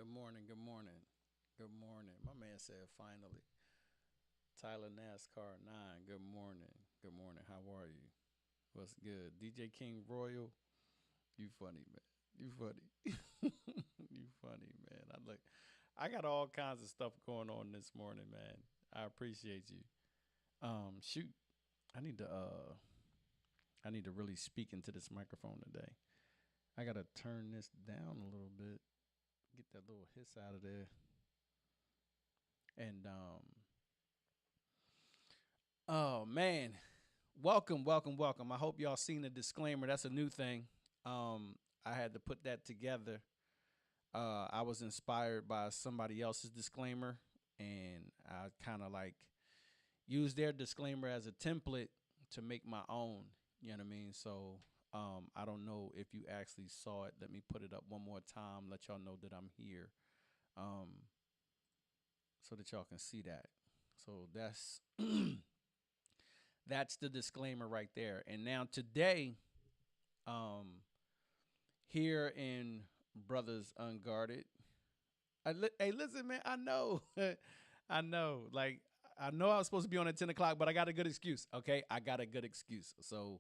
Good morning. Good morning. Good morning. My man said finally. Tyler NASCAR 9. Good morning. Good morning. How are you? What's good? DJ King Royal. You funny, man. You funny. You funny, man. I got all kinds of stuff going on this morning, man. I appreciate you. Shoot. I need to really speak into this microphone today. I gotta turn this down a little bit. Get that little hiss out of there. And oh man, welcome, welcome, welcome. I hope y'all seen the disclaimer. That's a new thing. I had to put that together. I was inspired by somebody else's disclaimer, and I kind of like used their disclaimer as a template to make my own. You know what I mean? So I don't know if you actually saw it. Let me put it up one more time. Let y'all know that I'm here. So that y'all can see that. So that's that's the disclaimer right there. And now today, here in Brothers Unguarded, hey, listen, man, I know, I know, like I know I was supposed to be on at 10 o'clock, but I got a good excuse. Okay, I got a good excuse. So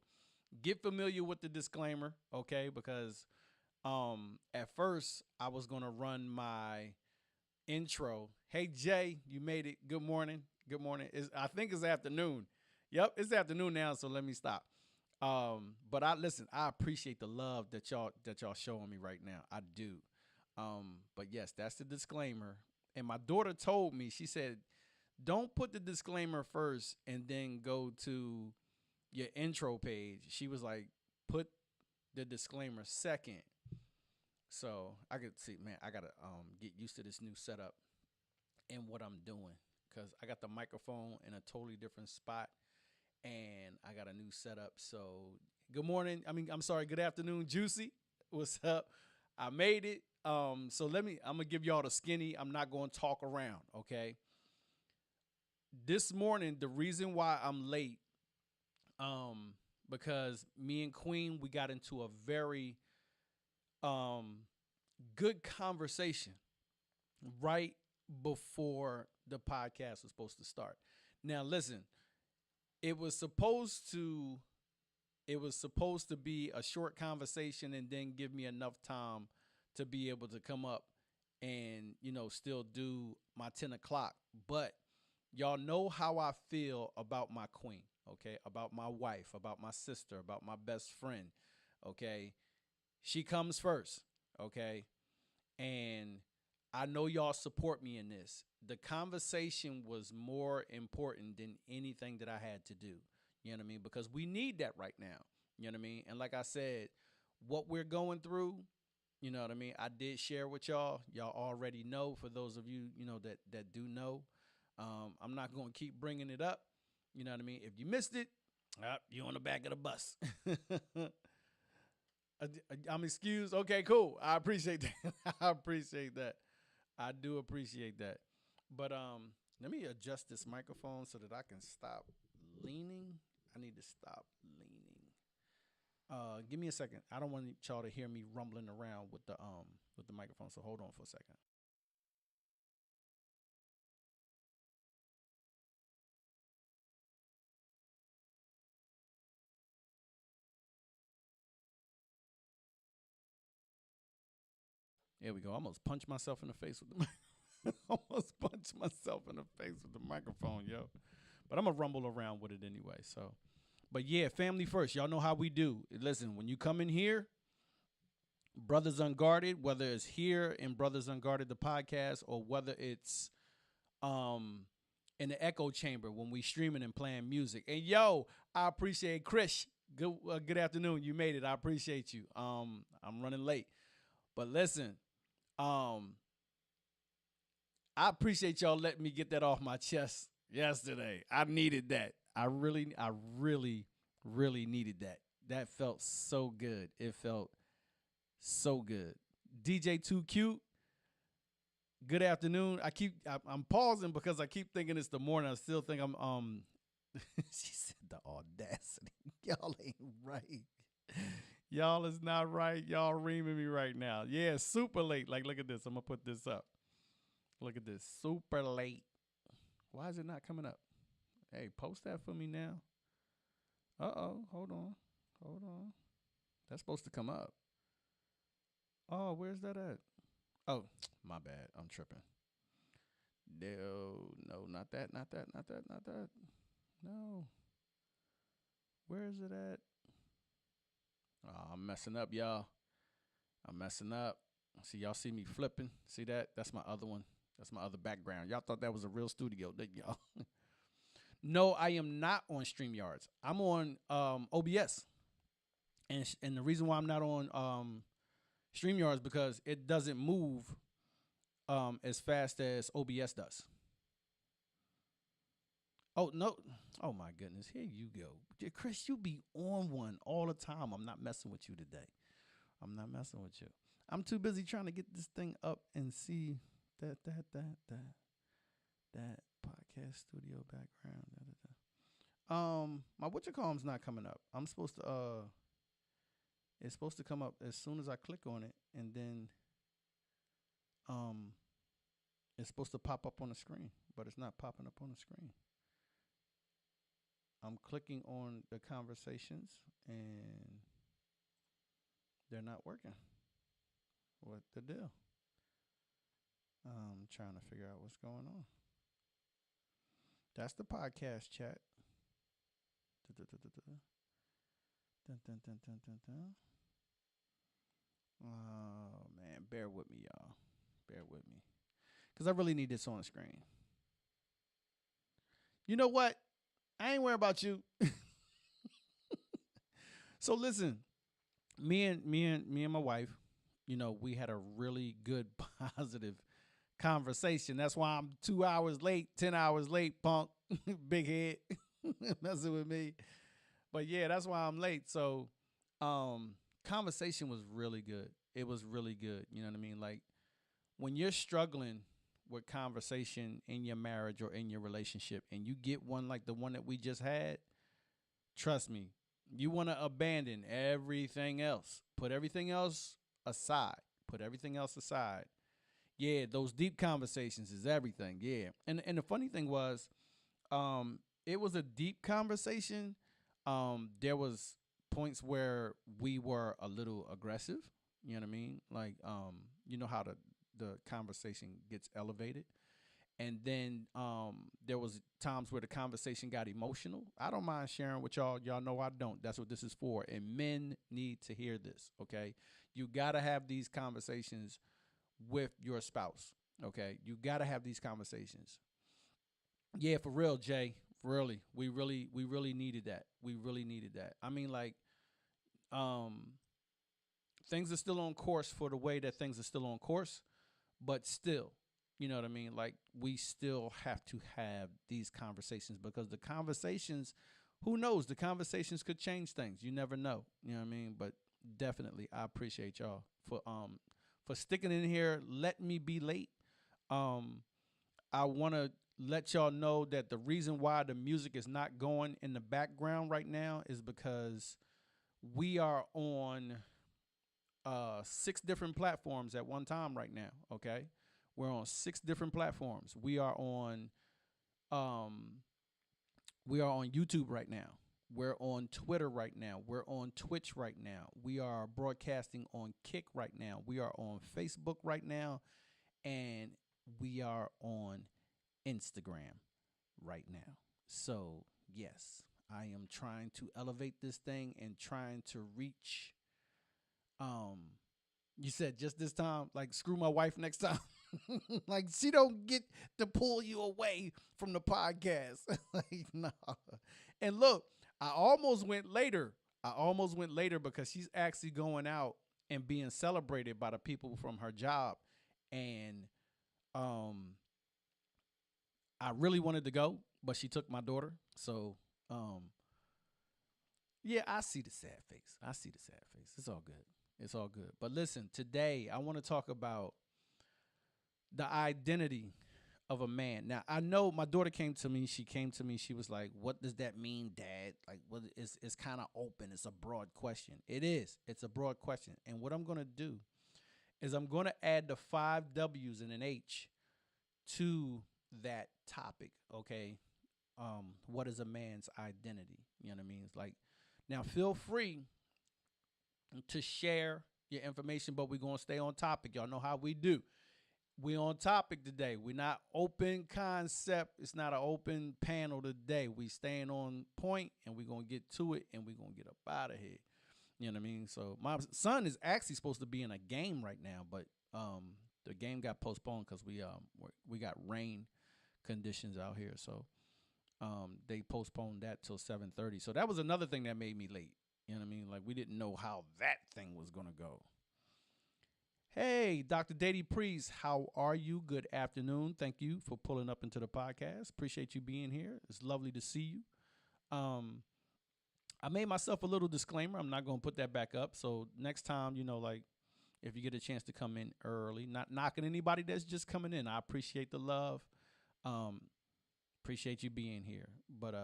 get familiar with the disclaimer, okay? Because at first I was gonna run my intro. Hey Jay, you made it. Good morning. Good morning. I think it's afternoon. Yep, it's afternoon now, so let me stop. But I appreciate the love that y'all showing me right now. I do. But yes, that's the disclaimer. And my daughter told me, she said, don't put the disclaimer first and then go to your intro page. She was like, put the disclaimer second. So I could see, man, I gotta get used to this new setup and what I'm doing, because I got the microphone in a totally different spot and I got a new setup. So good morning. I'm sorry, good afternoon, Juicy. What's up? I made it. I'm gonna give y'all the skinny. I'm not gonna talk around, okay? This morning, the reason why I'm late, because me and Queen, we got into a very good conversation right before the podcast was supposed to start. Now listen, it was supposed to be a short conversation and then give me enough time to be able to come up and still do my 10 o'clock. But y'all know how I feel about my queen, okay? About my wife, about my sister, about my best friend, okay? She comes first, okay? And I know y'all support me in this. The conversation was more important than anything that I had to do. You know what I mean? Because we need that right now. You know what I mean? And like I said, what we're going through, you know what I mean? I did share with y'all. Y'all already know, for those of you, that do know. I'm not going to keep bringing it up. You know what I mean? If you missed it, you're on the back of the bus. I'm excused. Okay, cool. I appreciate that. I appreciate that. I do appreciate that. But let me adjust this microphone so that I can stop leaning. I need to stop leaning. Give me a second. I don't want y'all to hear me rumbling around with the microphone. So hold on for a second. There we go. I almost punched myself in the face with the almost punched myself in the face with the microphone, yo. But I'm gonna rumble around with it anyway. So, but yeah, family first. Y'all know how we do. Listen, when you come in here, Brothers Unguarded, whether it's here in Brothers Unguarded the podcast, or whether it's in the echo chamber when we streaming and playing music. And yo, I appreciate Chris. Good afternoon. You made it. I appreciate you. I'm running late, but listen, I appreciate y'all letting me get that off my chest yesterday. I needed that. I really, really needed that. That felt so good. It felt so good. DJ Too Cute. Good afternoon. I'm pausing because I keep thinking it's the morning. I still think I'm she said the audacity. Y'all ain't right. Y'all is not right. Y'all reaming me right now. Yeah, super late. Like, look at this. I'm gonna put this up. Look at this. Super late. Why is it not coming up? Hey, post that for me now. Uh-oh. Hold on. Hold on. That's supposed to come up. Oh, where's that at? Oh, my bad. I'm tripping. No, not that, not that, not that, not that. No. Where is it at? Oh, I'm messing up, y'all. I'm messing up. See, y'all see me flipping. See that? That's my other one. That's my other background. Y'all thought that was a real studio, didn't y'all? No, I am not on StreamYards. I'm on OBS. And the reason why I'm not on StreamYards because it doesn't move as fast as OBS does. Oh no! Oh my goodness! Here you go, Chris. You be on one all the time. I'm not messing with you today. I'm not messing with you. I'm too busy trying to get this thing up and see that podcast studio background. My whatcham's not coming up. I'm supposed to it's supposed to come up as soon as I click on it, and then it's supposed to pop up on the screen, but it's not popping up on the screen. I'm clicking on the conversations and they're not working. What the deal? I'm trying to figure out what's going on. That's the podcast chat. Oh man, bear with me, y'all. Bear with me, because I really need this on the screen. You know what? I ain't worried about you. So listen, me and my wife, you know, we had a really good positive conversation. That's why I'm 2 hours late, 10 hours late, punk, big head, messing with me. But yeah, that's why I'm late. So conversation was really good. It was really good. You know what I mean? Like when you're struggling with conversation in your marriage or in your relationship and you get one like the one that we just had, trust me, you want to abandon everything else. Put everything else aside. Put everything else aside. Yeah, those deep conversations is everything. Yeah. And the funny thing was, it was a deep conversation. There was points where we were a little aggressive. You know what I mean? Like, you know how the conversation gets elevated. And then there was times where the conversation got emotional. I don't mind sharing with y'all. Y'all know I don't. That's what this is for. And men need to hear this, okay? You got to have these conversations with your spouse, okay? You got to have these conversations. Yeah, for real, Jay. Really. We really needed that. We really needed that. I mean, like, things are still on course for the way that things are still on course, but still, you know what I mean? Like, we still have to have these conversations because the conversations, who knows? The conversations could change things. You never know. You know what I mean? But definitely, I appreciate y'all for sticking in here. Let me be late. I want to let y'all know that the reason why the music is not going in the background right now is because we are on 6 different platforms at one time right now, okay? We're on 6 different platforms. We are on YouTube right now. We're on Twitter right now. We're on Twitch right now. We are broadcasting on Kick right now. We are on Facebook right now. And we are on Instagram right now. So, yes, I am trying to elevate this thing and trying to reach you said just this time, like screw my wife next time. Like she don't get to pull you away from the podcast. Like, no. And look, I almost went later. Because she's actually going out and being celebrated by the people from her job. And I really wanted to go, but she took my daughter. So yeah, I see the sad face. It's all good. It's all good. But listen, today I want to talk about the identity of a man. Now I know my daughter came to me. She came to me. She was like, "What does that mean, Dad? Like, what is? It's kind of open. It's a broad question. It is. It's a broad question. And what I'm gonna do is I'm gonna add the five W's and an H to that topic. Okay. What is a man's identity? You know what I mean? It's like, now feel free to share your information, but we're gonna stay on topic. Y'all know how we do. We on topic today. We're not open concept. It's not an open panel today. We staying on point, and we're gonna get to it, and we're gonna get up out of here. You know what I mean? So my son is actually supposed to be in a game right now, but the game got postponed because we got rain conditions out here. So they postponed that till 7:30. So that was another thing that made me late. You know what I mean? Like, we didn't know how that thing was gonna go. Hey, Dr. Dady Priest, how are you? Good afternoon. Thank you for pulling up into the podcast. Appreciate you being here. It's lovely to see you. I made myself a little disclaimer. I'm not going to put that back up. So next time, like, if you get a chance to come in early, not knocking anybody that's just coming in. I appreciate the love. Appreciate you being here. But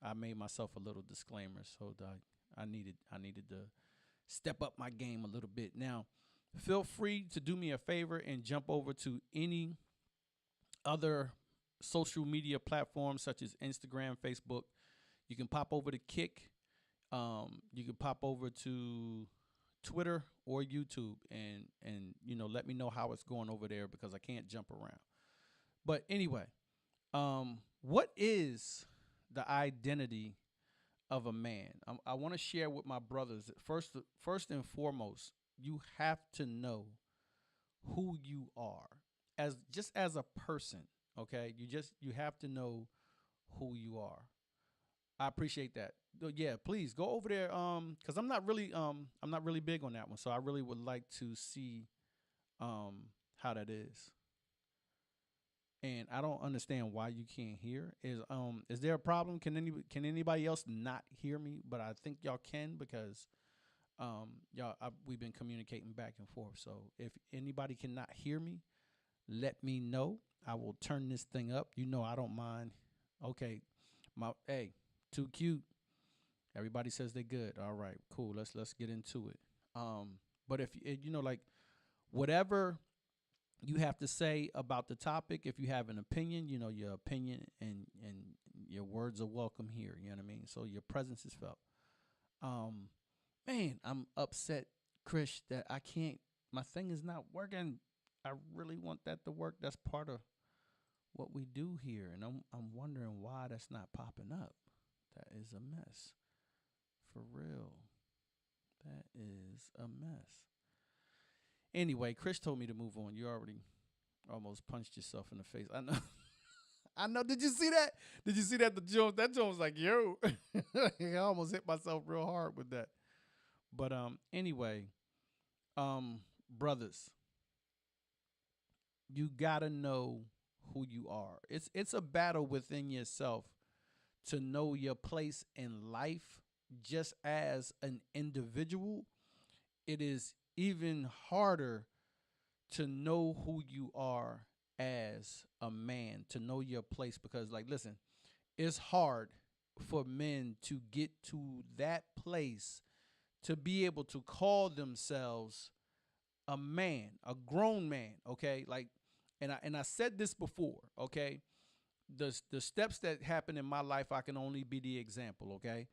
I made myself a little disclaimer. So I needed to step up my game a little bit. Now, feel free to do me a favor and jump over to any other social media platforms such as Instagram, Facebook. You can pop over to Kick. You can pop over to Twitter or YouTube and let me know how it's going over there, because I can't jump around. But anyway, what is the identity of a man? I want to share with my brothers that first and foremost, you have to know who you are as a person. Okay, you have to know who you are. I appreciate that. Yeah, please go over there. Because I'm not really big on that one. So I really would like to see how that is. And I don't understand why you can't hear. Is there a problem? Can anybody else not hear me? But I think y'all can, because we've been communicating back and forth. So if anybody cannot hear me, let me know. I will turn this thing up. I don't mind. Okay, too cute. Everybody says they're good. All right, cool. Let's get into it. But if like, whatever you have to say about the topic, if you have an opinion, your opinion and your words are welcome here. You know what I mean? So your presence is felt. Man, I'm upset, Chris, that I can't. My thing is not working. I really want that to work. That's part of what we do here, and I'm wondering why that's not popping up. That is a mess. For real. That is a mess. Anyway, Chris told me to move on. You already almost punched yourself in the face. I know. I know. Did you see that? Did you see that? That joint was like, yo. I almost hit myself real hard with that. But anyway, brothers, you gotta know who you are. It's a battle within yourself to know your place in life. Just as an individual, it is even harder to know who you are as a man, to know your place, because, like, listen, it's hard for men to get to that place to be able to call themselves a man, a grown man. Okay, like, and I said this before. Okay, the steps that happen in my life, I can only be the example. Okay,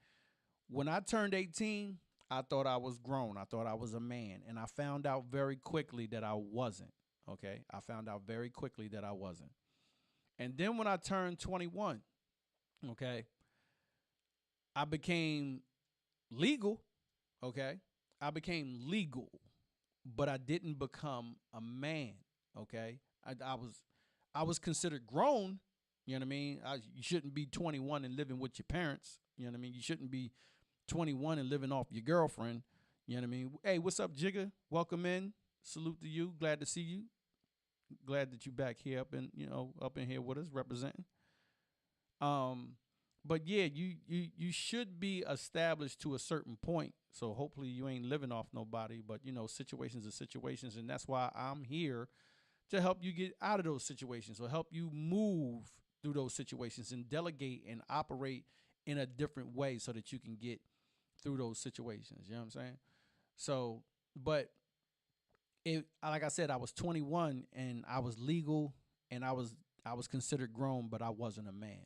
when I turned 18, I thought I was grown. I thought I was a man, and I found out very quickly that I wasn't. Okay, I found out very quickly that I wasn't. And then when I turned 21, okay, I became legal. Okay, I became legal, but I didn't become a man. Okay, I was considered grown. You know what I mean? You shouldn't be 21 and living with your parents. You know what I mean? You shouldn't be 21 and living off your girlfriend. You know what I mean? Hey, what's up, Jigga? Welcome in. Salute to you. Glad to see you. Glad that you back here up in here with us representing. But yeah, you should be established to a certain point. So hopefully you ain't living off nobody. But situations are situations, and that's why I'm here to help you get out of those situations or help you move through those situations and delegate and operate in a different way so that you can get through those situations. You know what I'm saying? So, but it, like I said, I was 21 and I was legal and I was considered grown, but I wasn't a man.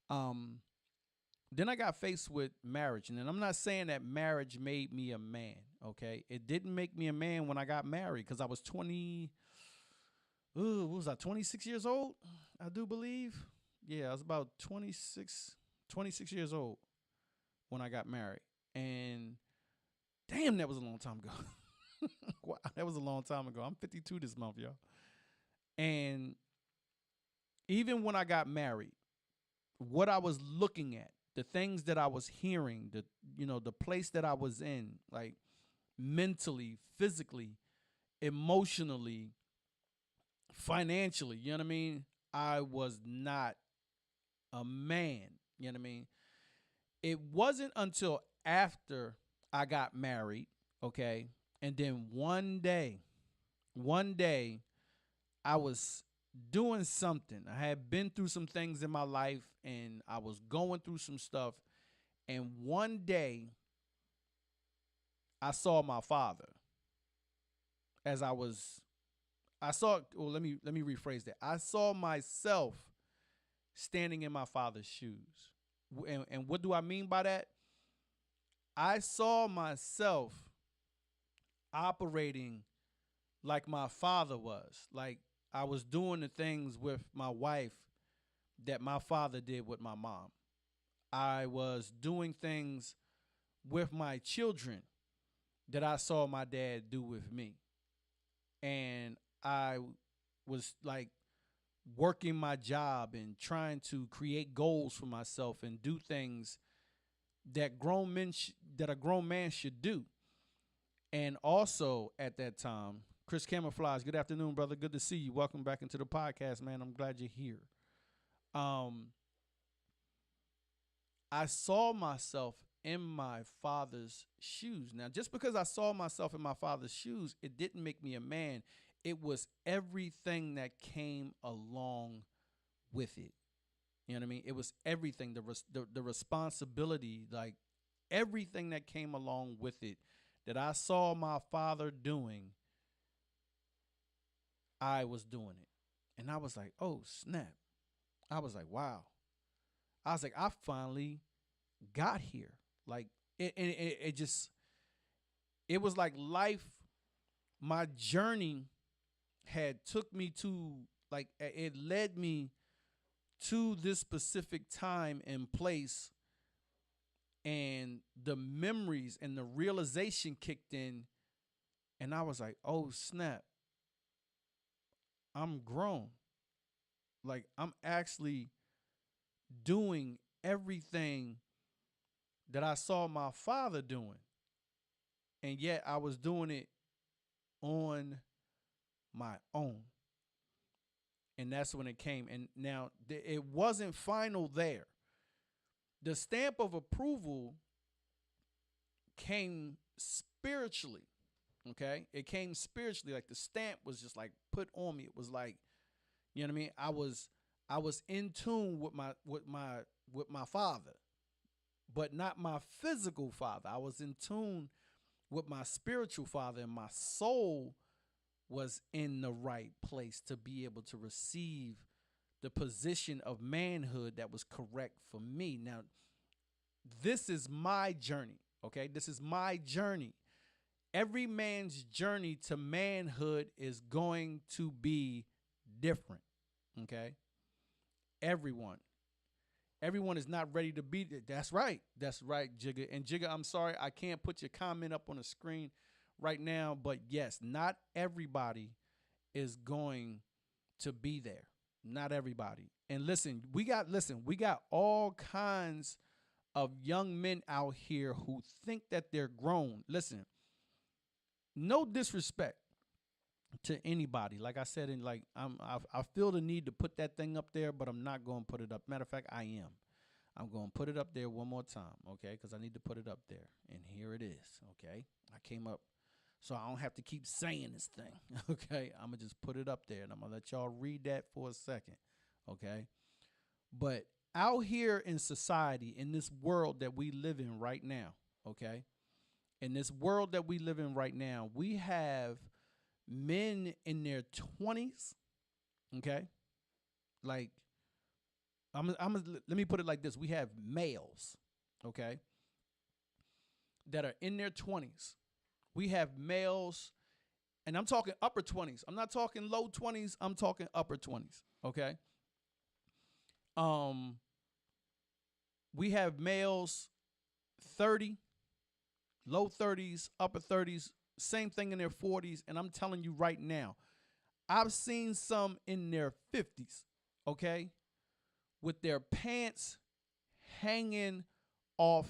Um, then I got faced with marriage, and then I'm not saying that marriage made me a man. Okay, it didn't make me a man when I got married because I was 20. What was I? 26 years old, I do believe. Yeah, I was about 26 years old when I got married, and damn, that was a long time ago. Wow, that was a long time ago. I'm 52 this month, y'all. And even when I got married, what I was looking at, the things that I was hearing, the place that I was in, like mentally, physically, emotionally, financially, you know what I mean? I was not a man, you know what I mean? It wasn't until after I got married, okay? And then one day I was doing something. I had been through some things in my life and I was going through some stuff. And one day I saw my father as let me rephrase that. I saw myself standing in my father's shoes. And what do I mean by that? I saw myself operating like my father was. Like I was doing the things with my wife that my father did with my mom. I was doing things with my children that I saw my dad do with me. And I was like working my job and trying to create goals for myself and do things that that a grown man should do. And also at that time, Chris Camouflage, good afternoon, brother. Good to see you. Welcome back into the podcast, man. I'm glad you're here. I saw myself in my father's shoes. Now, just because I saw myself in my father's shoes, it didn't make me a man. It was everything that came along with it. You know what I mean? It was everything, the responsibility, like everything that came along with it that I saw my father doing, I was doing it. And I was like, oh, snap. I was like, wow. I was like, I finally got here. Like, it just, it was like life, my journey had took me to, like, it led me to this specific time and place, and the memories and the realization kicked in, and I was like, oh, snap. I'm grown. Like, I'm actually doing everything that I saw my father doing. And yet I was doing it on my own. And that's when it came. And now it wasn't final there. The stamp of approval came spiritually. Okay? It came spiritually. Like the stamp was just like put on me. It was like, you know what I mean? I was in tune with my father, but not my physical father. I was in tune with my spiritual father, and my soul was in the right place to be able to receive the position of manhood that was correct for me. Now, this is my journey, okay? This is my journey. Every man's journey to manhood is going to be different, okay? Everyone. Everyone is not ready to be there. That's right. That's right, Jigga. And Jigga, I'm sorry, I can't put your comment up on the screen right now, but yes, not everybody is going to be there. Not everybody. And listen, we got all kinds of young men out here who think that they're grown. Listen, no disrespect to anybody. Like I said, and like I feel the need to put that thing up there, but I'm not going to put it up. Matter of fact, I am. I'm going to put it up there one more time, okay? Because I need to put it up there. And here it is, okay? I came up so I don't have to keep saying this thing. Okay, I'm gonna just put it up there, and I'm gonna let y'all read that for a second. Okay, but out here in society, in this world that we live in right now, okay, in this world that we live in right now, we have men in their 20s, okay? Like let me put it like this. We have males, okay, that are in their 20s. We have males, and I'm talking upper 20s. I'm not talking low 20s. I'm talking upper 20s, okay? Um we have males 30, low 30s, upper 30s, same thing in their 40s, and I'm telling you right now, I've seen some in their 50s, okay, with their pants hanging off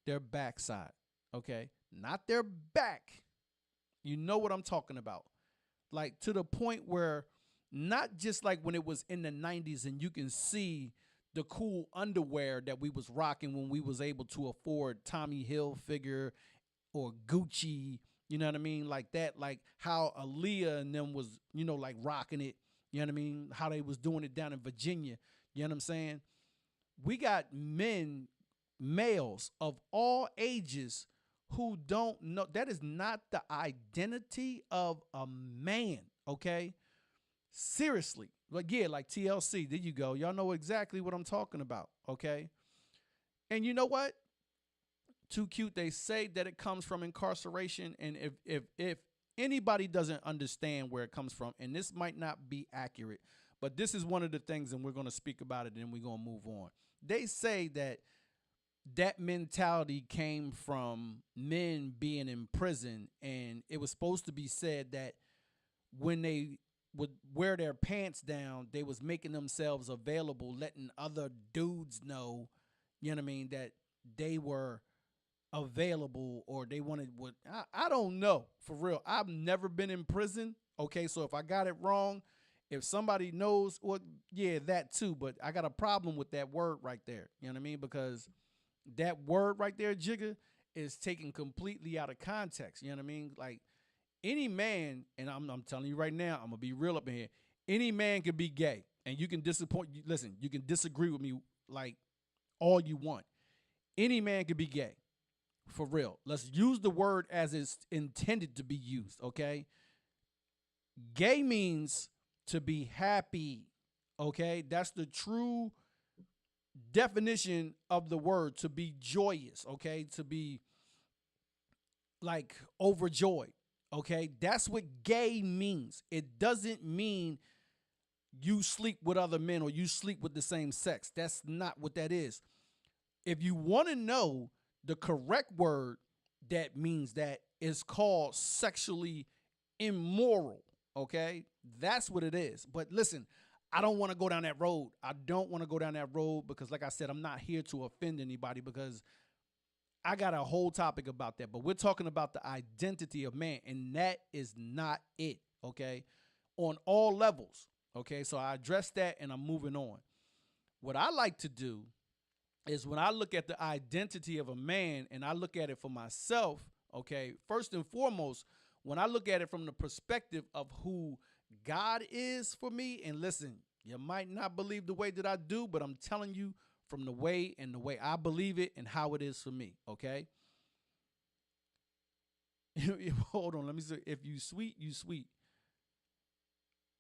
their backside, okay? Not their back. You know what I'm talking about. Like to the point where not just like when it was in the 90s and you can see the cool underwear that we was rocking when we was able to afford Tommy Hilfiger or Gucci, you know what I mean? Like that, like how Aaliyah and them was, like rocking it, you know what I mean? How they was doing it down in Virginia, you know what I'm saying? We got males of all ages who don't know. That is not the identity of a man, okay? Seriously. Like, yeah, like TLC, there you go. Y'all know exactly what I'm talking about, okay? And you know what? Too cute. They say that it comes from incarceration, and if anybody doesn't understand where it comes from, and this might not be accurate, but this is one of the things, and we're going to speak about it, and then we're going to move on. They say that mentality came from men being in prison, and it was supposed to be said that when they would wear their pants down, they was making themselves available, letting other dudes know, you know what I mean, that they were available, or they wanted what I don't know, for real. I've never been in prison, okay? So if I got it wrong, if somebody knows, well, yeah, that too, but I got a problem with that word right there, you know what I mean? Because that word right there, Jigga, is taken completely out of context, you know what I mean? Like any man, and I'm telling you right now, I'm gonna be real up in here, any man can be gay, and you can listen, you can disagree with me like all you want. Any man can be gay. For real. Let's use the word as it's intended to be used, okay? Gay means to be happy, okay? That's the true definition of the word, to be joyous, okay? To be like overjoyed, okay? That's what gay means. It doesn't mean you sleep with other men or you sleep with the same sex. That's not what that is. If you want to know the correct word that means that, is called sexually immoral, okay? That's what it is. But listen, I don't want to go down that road. I don't want to go down that road because, like I said, I'm not here to offend anybody, because I got a whole topic about that. But we're talking about the identity of man, and that is not it, okay? On all levels, okay? So I addressed that, and I'm moving on. What I like to do is when I look at the identity of a man and I look at it for myself, okay, first and foremost, when I look at it from the perspective of who God is for me, and listen, you might not believe the way that I do, but I'm telling you from the way I believe it and how it is for me, okay? Hold on, let me see. If you sweet, you sweet.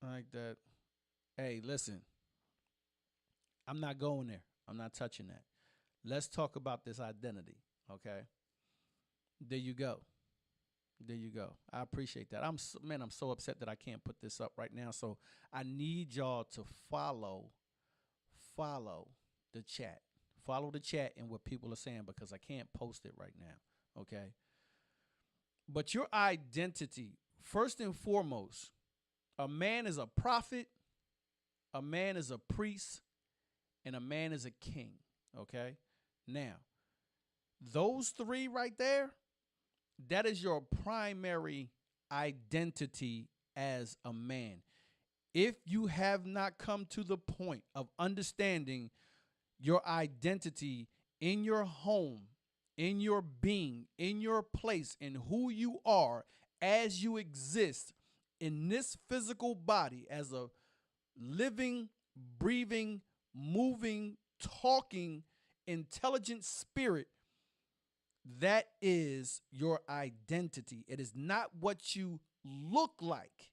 Like that. Hey, listen, I'm not going there. I'm not touching that. Let's talk about this identity, okay? There you go. There you go. I appreciate that. I'm so upset that I can't put this up right now. So I need y'all to follow the chat. Follow the chat and what people are saying, because I can't post it right now, okay? But your identity, first and foremost, a man is a prophet, a man is a priest, and a man is a king, okay? Now, those three right there, that is your primary identity as a man. If you have not come to the point of understanding your identity in your home, in your being, in your place, in who you are as you exist in this physical body as a living, breathing, moving, talking, intelligent spirit, that is your identity. It is not what you look like.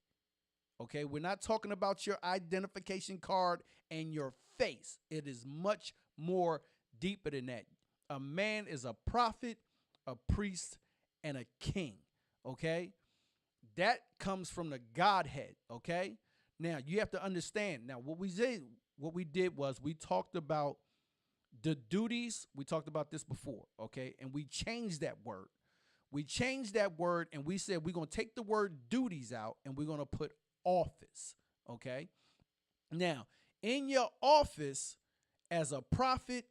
Okay, we're not talking about your identification card and your face. It is much more deeper than that. A man is a prophet, a priest, and a king. Okay, that comes from the Godhead. Okay, now you have to understand. Now, what we did was we talked about the duties. We talked about this before. Okay, and we changed that word. We changed that word, and we said we're going to take the word duties out, and we're going to put office. Okay. Now, in your office as a prophet,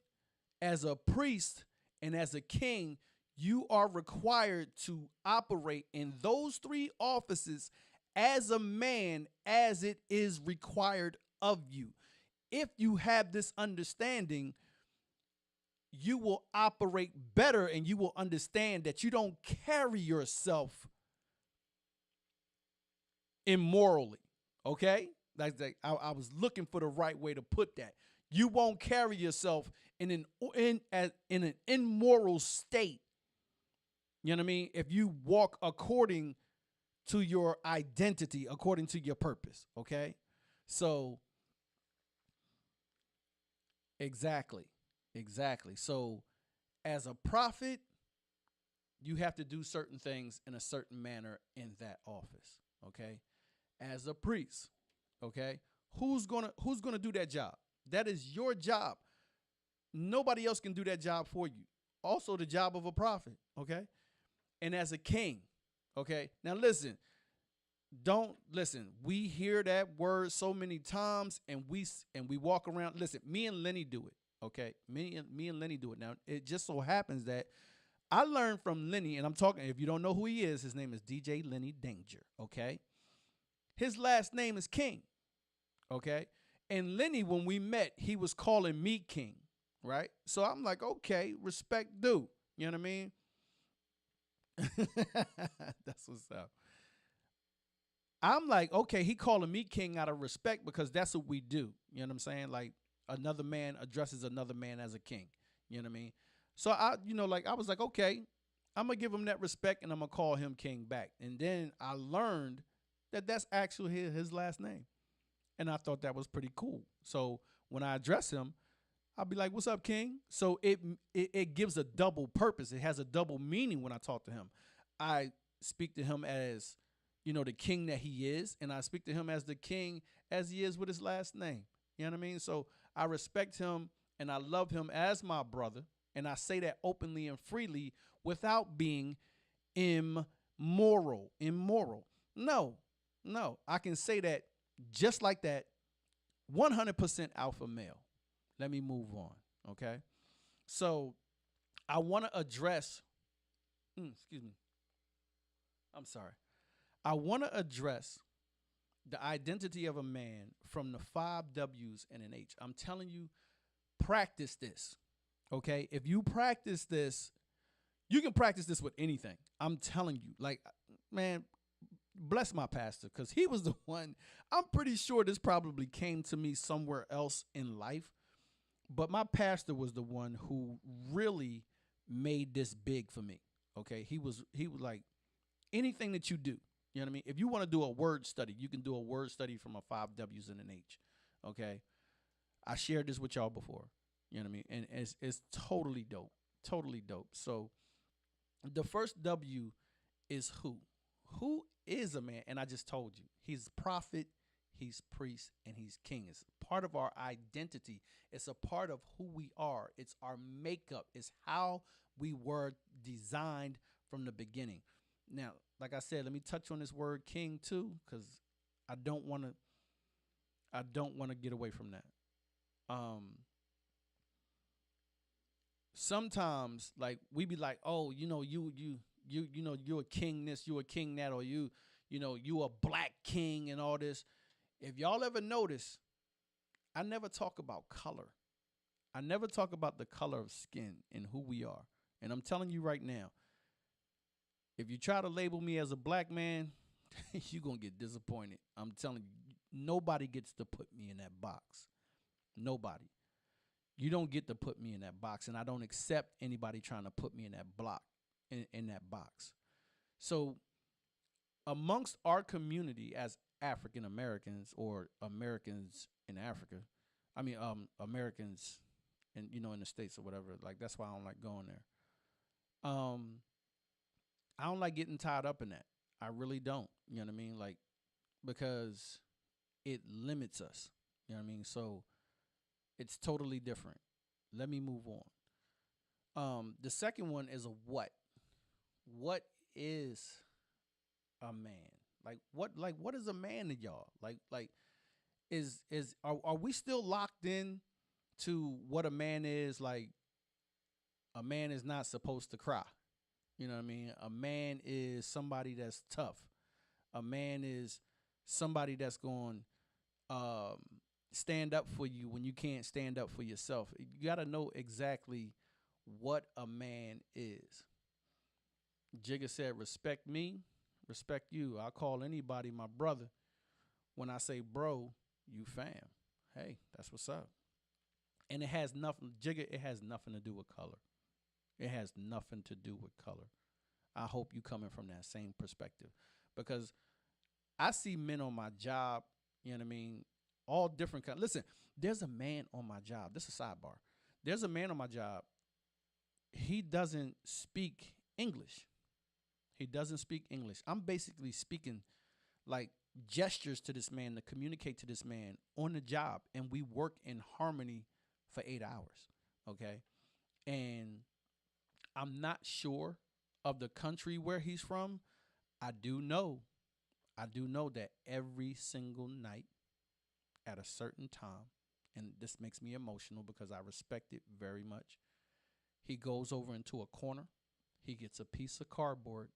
as a priest, and as a king, you are required to operate in those three offices as a man, as it is required of you. If you have this understanding, you will operate better, and you will understand that you don't carry yourself immorally. Okay, I was looking for the right way to put that. You won't carry yourself in an immoral state. You know what I mean? If you walk according to your identity, according to your purpose. Okay, so exactly. So as a prophet, you have to do certain things in a certain manner in that office. Okay, as a priest, okay, who's gonna do that job? That is your job. Nobody else can do that job for you. Also, the job of a prophet, okay, and as a king, okay. Now listen, we hear that word so many times, and we walk around. Listen, me and Lenny do it, okay. Me and Lenny do it. Now it just so happens that I learned from Lenny, and I'm talking. If you don't know who he is, his name is DJ Lenny Danger, okay. His last name is King, okay? And Lenny, when we met, he was calling me King, right? So I'm like, okay, respect due. You know what I mean? That's what's up. I'm like, okay, he calling me King out of respect because that's what we do. You know what I'm saying? Like another man addresses another man as a king. You know what I mean? So I was like, okay, I'm going to give him that respect, and I'm going to call him King back. And then I learned that's actually his last name. And I thought that was pretty cool. So when I address him, I'll be like, what's up, King? So it gives a double purpose. It has a double meaning when I talk to him. I speak to him as, the king that he is, and I speak to him as the king as he is with his last name. You know what I mean? So I respect him, and I love him as my brother, and I say that openly and freely without being immoral. No, I can say that just like that, 100% alpha male. Let me move on, okay? So I want to address, excuse me. I'm sorry. I want to address the identity of a man from the 5 W's and an H. I'm telling you, practice this, okay? If you practice this, you can practice this with anything. I'm telling you, like, man, bless my pastor, because he was the one. I'm pretty sure this probably came to me somewhere else in life, but my pastor was the one who really made this big for me. Okay, he was like, anything that you do, you know what I mean? If you want to do a word study, you can do a word study from a 5 W's and an H. Okay, I shared this with y'all before. You know what I mean? And it's totally dope, totally dope. So the first W is who. Who is a man? And I just told you, he's prophet, he's priest, and he's king. It's part of our identity. It's a part of who we are. It's our makeup. It's how we were designed from the beginning. Now, like I said, let me touch on this word king too, because I don't want to get away from that. Sometimes, like, we be like, oh, you're a king this, you a king that, or you a black king and all this. If y'all ever notice, I never talk about color. I never talk about the color of skin and who we are. And I'm telling you right now, If you try to label me as a black man, you're going to get disappointed. I'm telling you, nobody gets to put me in that box. Nobody. You don't get to put me in that box, and I don't accept anybody trying to put me in that block, in that box. So amongst our community as African Americans or Americans in Africa, I mean Americans in in the States or whatever, like that's why I don't like going there. I don't like getting tied up in that. I really don't. You know what I mean? Like, because it limits us. You know what I mean? So it's totally different. Let me move on. The second one is a what. What is a man? What is a man to y'all? Are we still locked in to what a man is? Like, a man is not supposed to cry. You know what I mean? A man is somebody that's tough. A man is somebody that's going stand up for you when you can't stand up for yourself. You got to know exactly what a man is. Jigga said, respect me, respect you. I call anybody my brother. When I say bro, you fam. Hey, that's what's up. And it has nothing, Jigga, it has nothing to do with color. It has nothing to do with color. I hope you coming from that same perspective, because I see men on my job, you know what I mean, all different kinds. Listen, there's a man on my job. This is a sidebar. There's a man on my job. He doesn't speak English. He doesn't speak English. I'm basically speaking like gestures to this man to communicate to this man on the job, and we work in harmony for 8 hours. Okay. And I'm not sure of the country where he's from. I do know that every single night at a certain time, and this makes me emotional because I respect it very much, he goes over into a corner, he gets a piece of cardboard,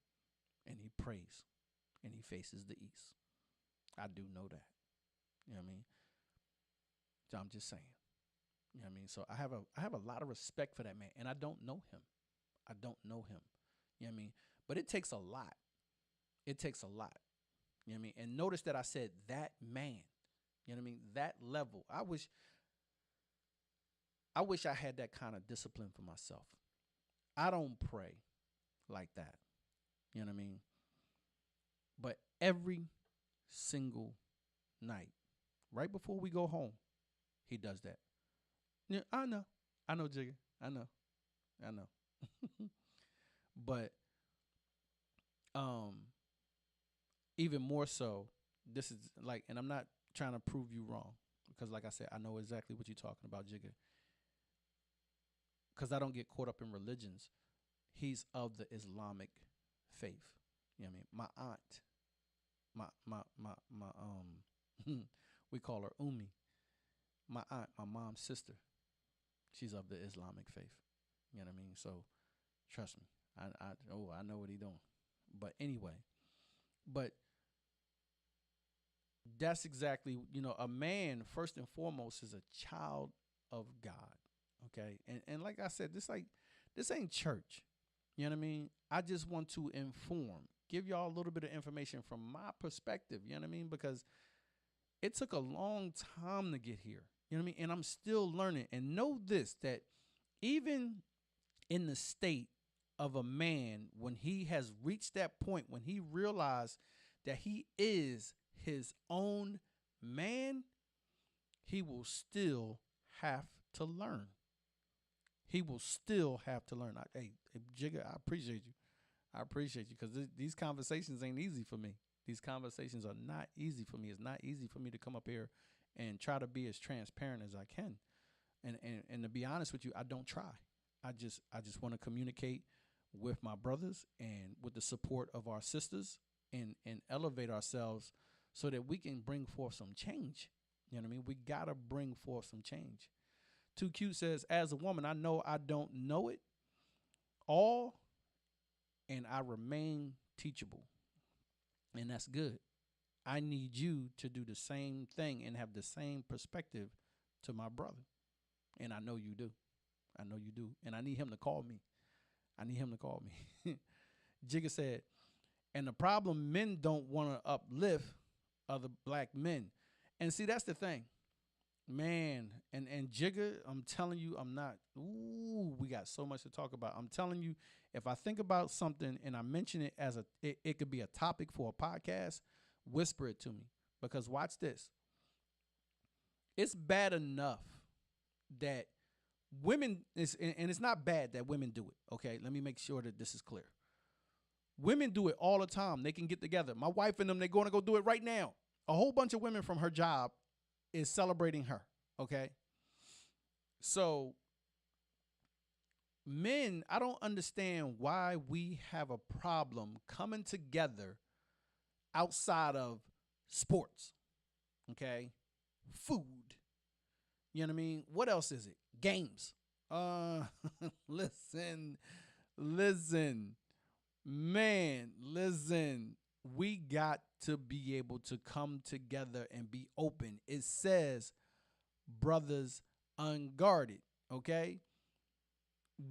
and he prays, and he faces the east. I do know that. You know what I mean? So I'm just saying. You know what I mean? So I have a lot of respect for that man, and I don't know him. I don't know him. You know what I mean? But it takes a lot. It takes a lot. You know what I mean? And notice that I said that man. You know what I mean? That level. I wish I had that kind of discipline for myself. I don't pray like that. You know what I mean? But every single night, right before we go home, he does that. Yeah, I know. I know, Jigga. I know. But even more so, this is like, and I'm not trying to prove you wrong, because like I said, I know exactly what you're talking about, Jigga. Because I don't get caught up in religions. He's of the Islamic faith. You know what I mean? My aunt, we call her Umi. My aunt, my mom's sister, she's of the Islamic faith. You know what I mean? So trust me. I know what he's doing. But anyway, that's exactly, a man first and foremost is a child of God. Okay. And like I said, this ain't church. You know what I mean? I just want to inform, give y'all a little bit of information from my perspective. You know what I mean? Because it took a long time to get here. You know what I mean? And I'm still learning. And know this, that even in the state of a man, when he has reached that point, when he realized that he is his own man, he will still have to learn. He will still have to learn. Hey, Jigga, I appreciate you. I appreciate you, because these conversations ain't easy for me. These conversations are not easy for me. It's not easy for me to come up here and try to be as transparent as I can. And to be honest with you, I don't try. I just want to communicate with my brothers and with the support of our sisters, and elevate ourselves so that we can bring forth some change. You know what I mean? We got to bring forth some change. Too Cute says, as a woman, I know I don't know it all, and I remain teachable. And that's good. I need you to do the same thing and have the same perspective to my brother. And I know you do. I know you do. And I need him to call me. Jigga said, And the problem, men don't want to uplift other black men. And see, that's the thing. Man, and Jigga, I'm telling you, I'm not. Ooh, we got so much to talk about. I'm telling you, if I think about something and I mention it as it could be a topic for a podcast, whisper it to me. Because watch this. It's bad enough that women and it's not bad that women do it. Okay, let me make sure that this is clear. Women do it all the time. They can get together. My wife and them, they're going to go do it right now. A whole bunch of women from her job is celebrating her. Okay. So men, I don't understand why we have a problem coming together outside of sports. Okay. Food. You know what I mean? What else is it? Games. Listen. Man, listen. We got to be able to come together and be open. It says brothers unguarded, okay?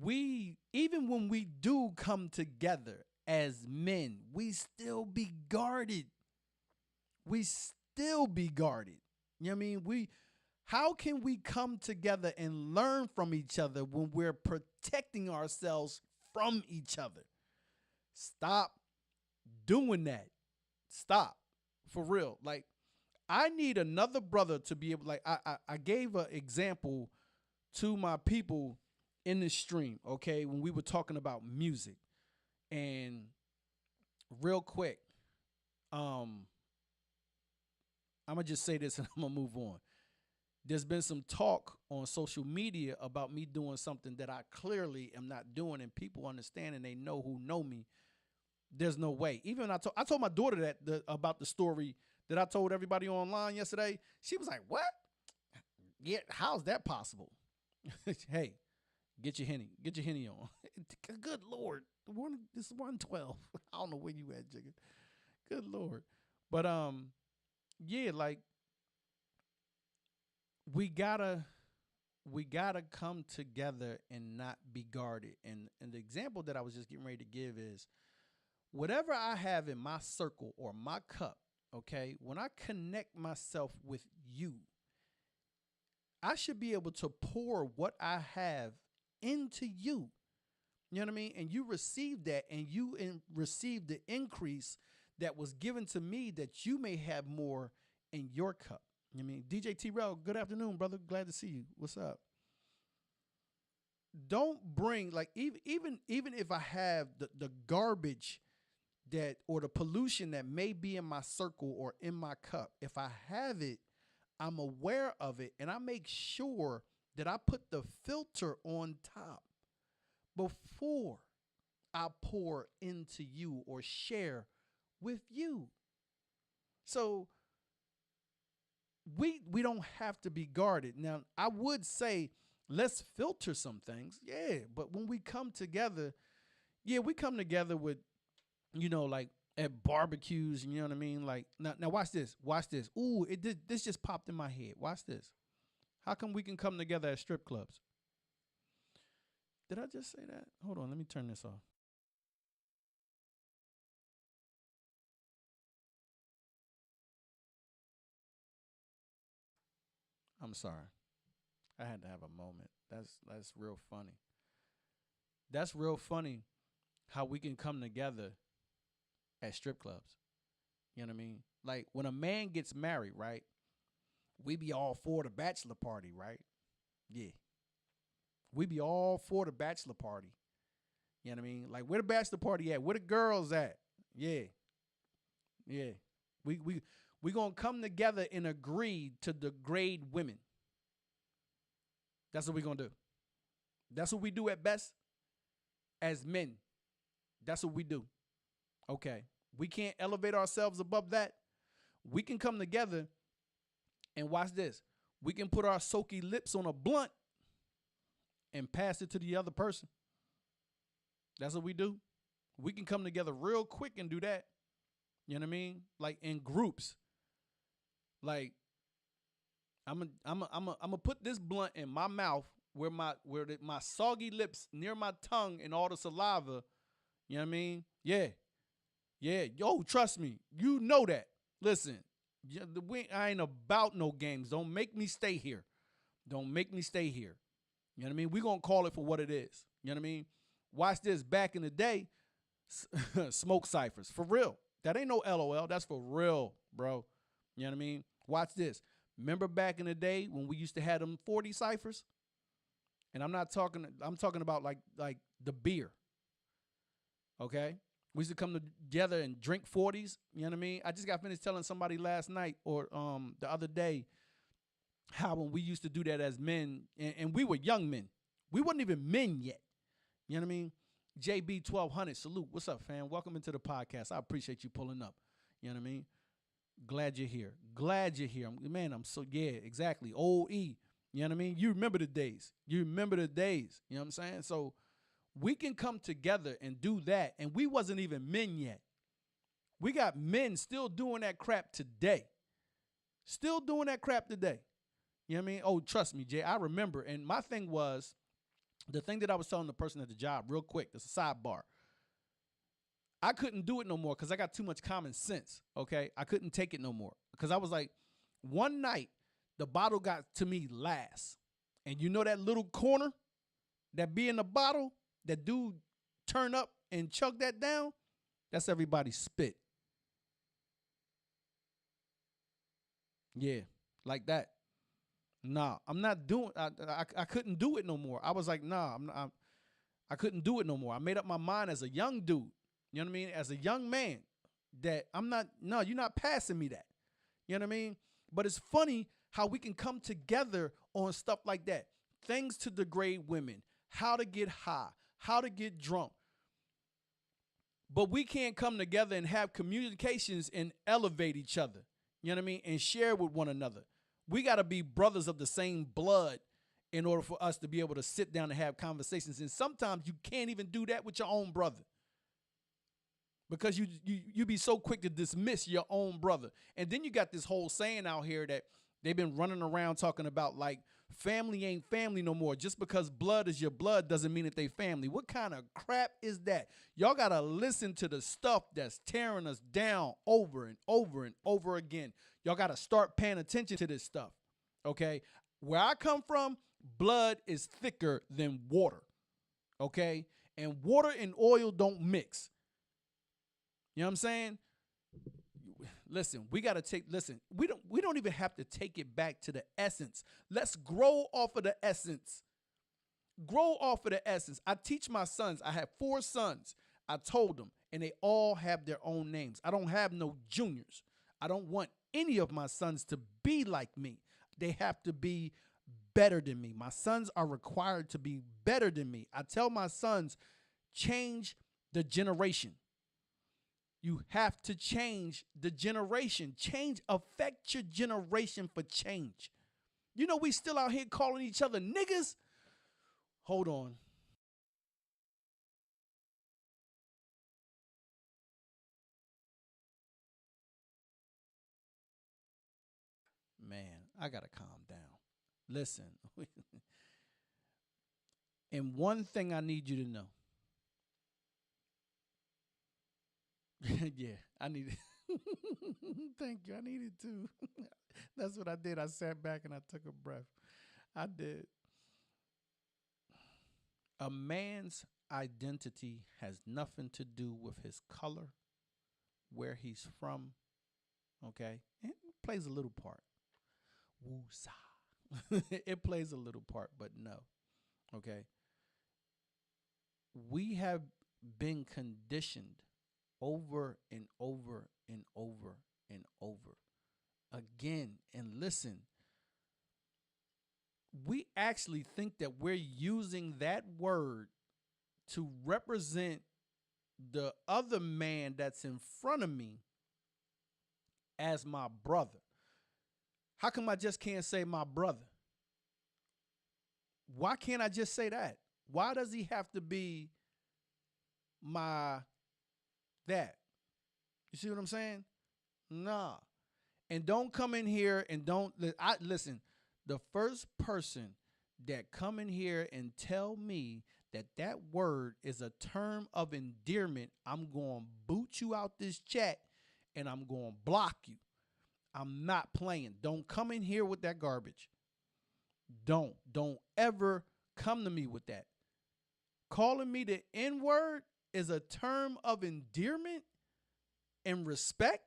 We, even when we do come together as men, we still be guarded. We still be guarded. You know what I mean? How can we come together and learn from each other when we're protecting ourselves from each other? Stop doing that. Stop. For real. Like, I need another brother to be able, like, I gave an example to my people in the stream, okay, when we were talking about music. And real quick, I'm going to just say this and I'm going to move on. There's been some talk on social media about me doing something that I clearly am not doing, and people understand and they know who know me. There's no way. Even when I told my daughter about the story that I told everybody online yesterday. She was like, "What? Yeah, how's that possible?" Hey, get your henny on. Good Lord, this is 112. I don't know where you at, Jigga. Good Lord, but yeah, like we gotta come together and not be guarded. And the example that I was just getting ready to give is whatever I have in my circle or my cup, okay, when I connect myself with you, I should be able to pour what I have into you. You know what I mean? And you receive that, and you receive the increase that was given to me, that you may have more in your cup. You know what I mean? DJ T-Rell, good afternoon, brother. Glad to see you. What's up? Don't bring, like, even if I have the garbage that, or the pollution that may be in my circle or in my cup, if I have it, I'm aware of it, and I make sure that I put the filter on top before I pour into you or share with you. So we don't have to be guarded. Now, I would say let's filter some things. Yeah, but when we come together, we come together with, like at barbecues, you know what I mean? Like, now watch this. Ooh, this just popped in my head. Watch this. How come we can come together at strip clubs? Did I just say that? Hold on, let me turn this off. I'm sorry. I had to have a moment. That's real funny. That's real funny how we can come together at strip clubs. You know what I mean? Like when a man gets married, right? We be all for the bachelor party, right? Yeah. We be all for the bachelor party. You know what I mean? Like where the bachelor party at? Where the girls at? Yeah. Yeah. We gonna come together and agree to degrade women. That's what we gonna do. That's what we do at best as men. That's what we do. Okay. We can't elevate ourselves above that. We can come together and watch this. We can put our soaky lips on a blunt and pass it to the other person. That's what we do. We can come together real quick and do that. You know what I mean? Like in groups. Like I'm gonna put this blunt in my mouth where my soggy lips near my tongue and all the saliva. You know what I mean? Yeah. Yeah, yo, trust me. You know that. Listen, I ain't about no games. Don't make me stay here. Don't make me stay here. You know what I mean? We're going to call it for what it is. You know what I mean? Watch this. Back in the day, smoke ciphers. For real. That ain't no LOL. That's for real, bro. You know what I mean? Watch this. Remember back in the day when we used to have them 40 ciphers? And I'm talking about like the beer. Okay? We used to come together and drink 40s. You know what I mean? I just got finished telling somebody last night or the other day how when we used to do that as men, and we were young men. We wasn't even men yet. You know what I mean? JB 1200, salute. What's up, fam? Welcome into the podcast. I appreciate you pulling up. You know what I mean? Glad you're here. Glad you're here. Man, I'm so, yeah, exactly. Old E. You know what I mean? You remember the days. You remember the days. You know what I'm saying? So we can come together and do that. And we wasn't even men yet. We got men still doing that crap today. Still doing that crap today. You know what I mean? Oh, trust me, Jay. I remember. And my thing was, the thing that I was telling the person at the job real quick, this is a sidebar. I couldn't do it no more because I got too much common sense, okay? I couldn't take it no more because I was like, one night, the bottle got to me last. And you know that little corner that be in the bottle, that dude turn up and chug that down? That's everybody's spit. Yeah, like that. Nah, I'm not doing. I couldn't do it no more. I was like, nah, I couldn't do it no more. I made up my mind as a young dude. You know what I mean? As a young man, that I'm not. No, you're not passing me that. You know what I mean? But it's funny how we can come together on stuff like that. Things to degrade women, how to get high, how to get drunk. But we can't come together and have communications and elevate each other. You know what I mean? And share with one another. We got to be brothers of the same blood in order for us to be able to sit down and have conversations. And sometimes you can't even do that with your own brother because you be so quick to dismiss your own brother. And then you got this whole saying out here that they've been running around talking about like family ain't family no more. Just because blood is your blood doesn't mean that they family. What kind of crap is that? Y'all got to listen to the stuff that's tearing us down over and over and over again. Y'all got to start paying attention to this stuff, okay? Where I come from, blood is thicker than water, okay? And water and oil don't mix. You know what I'm saying? Listen, we got to we don't even have to take it back to the essence. Let's grow off of the essence. Grow off of the essence. I teach my sons. I have 4 sons. I told them, and they all have their own names. I don't have no juniors. I don't want any of my sons to be like me. They have to be better than me. My sons are required to be better than me. I tell my sons, change the generation. You have to change the generation. Change, affect your generation for change. You know, we still out here calling each other niggas. Hold on. Man, I got to calm down. Listen. And one thing I need you to know. Yeah, I needed. Thank you. I needed to. That's what I did. I sat back and I took a breath. I did. A man's identity has nothing to do with his color, where he's from. Okay, it plays a little part. Woo-sa. It plays a little part, but no. Okay. We have been conditioned over and over and over and over again. And listen, we actually think that we're using that word to represent the other man that's in front of me as my brother. How come I just can't say my brother? Why can't I just say that? Why does he have to be my that? You see what I'm saying? Nah. And don't come in here and listen. The first person that come in here and tell me that word is a term of endearment, I'm going to boot you out this chat and I'm going to block you. I'm not playing. Don't come in here with that garbage. Don't ever come to me with that. Calling me the N-word is a term of endearment and respect.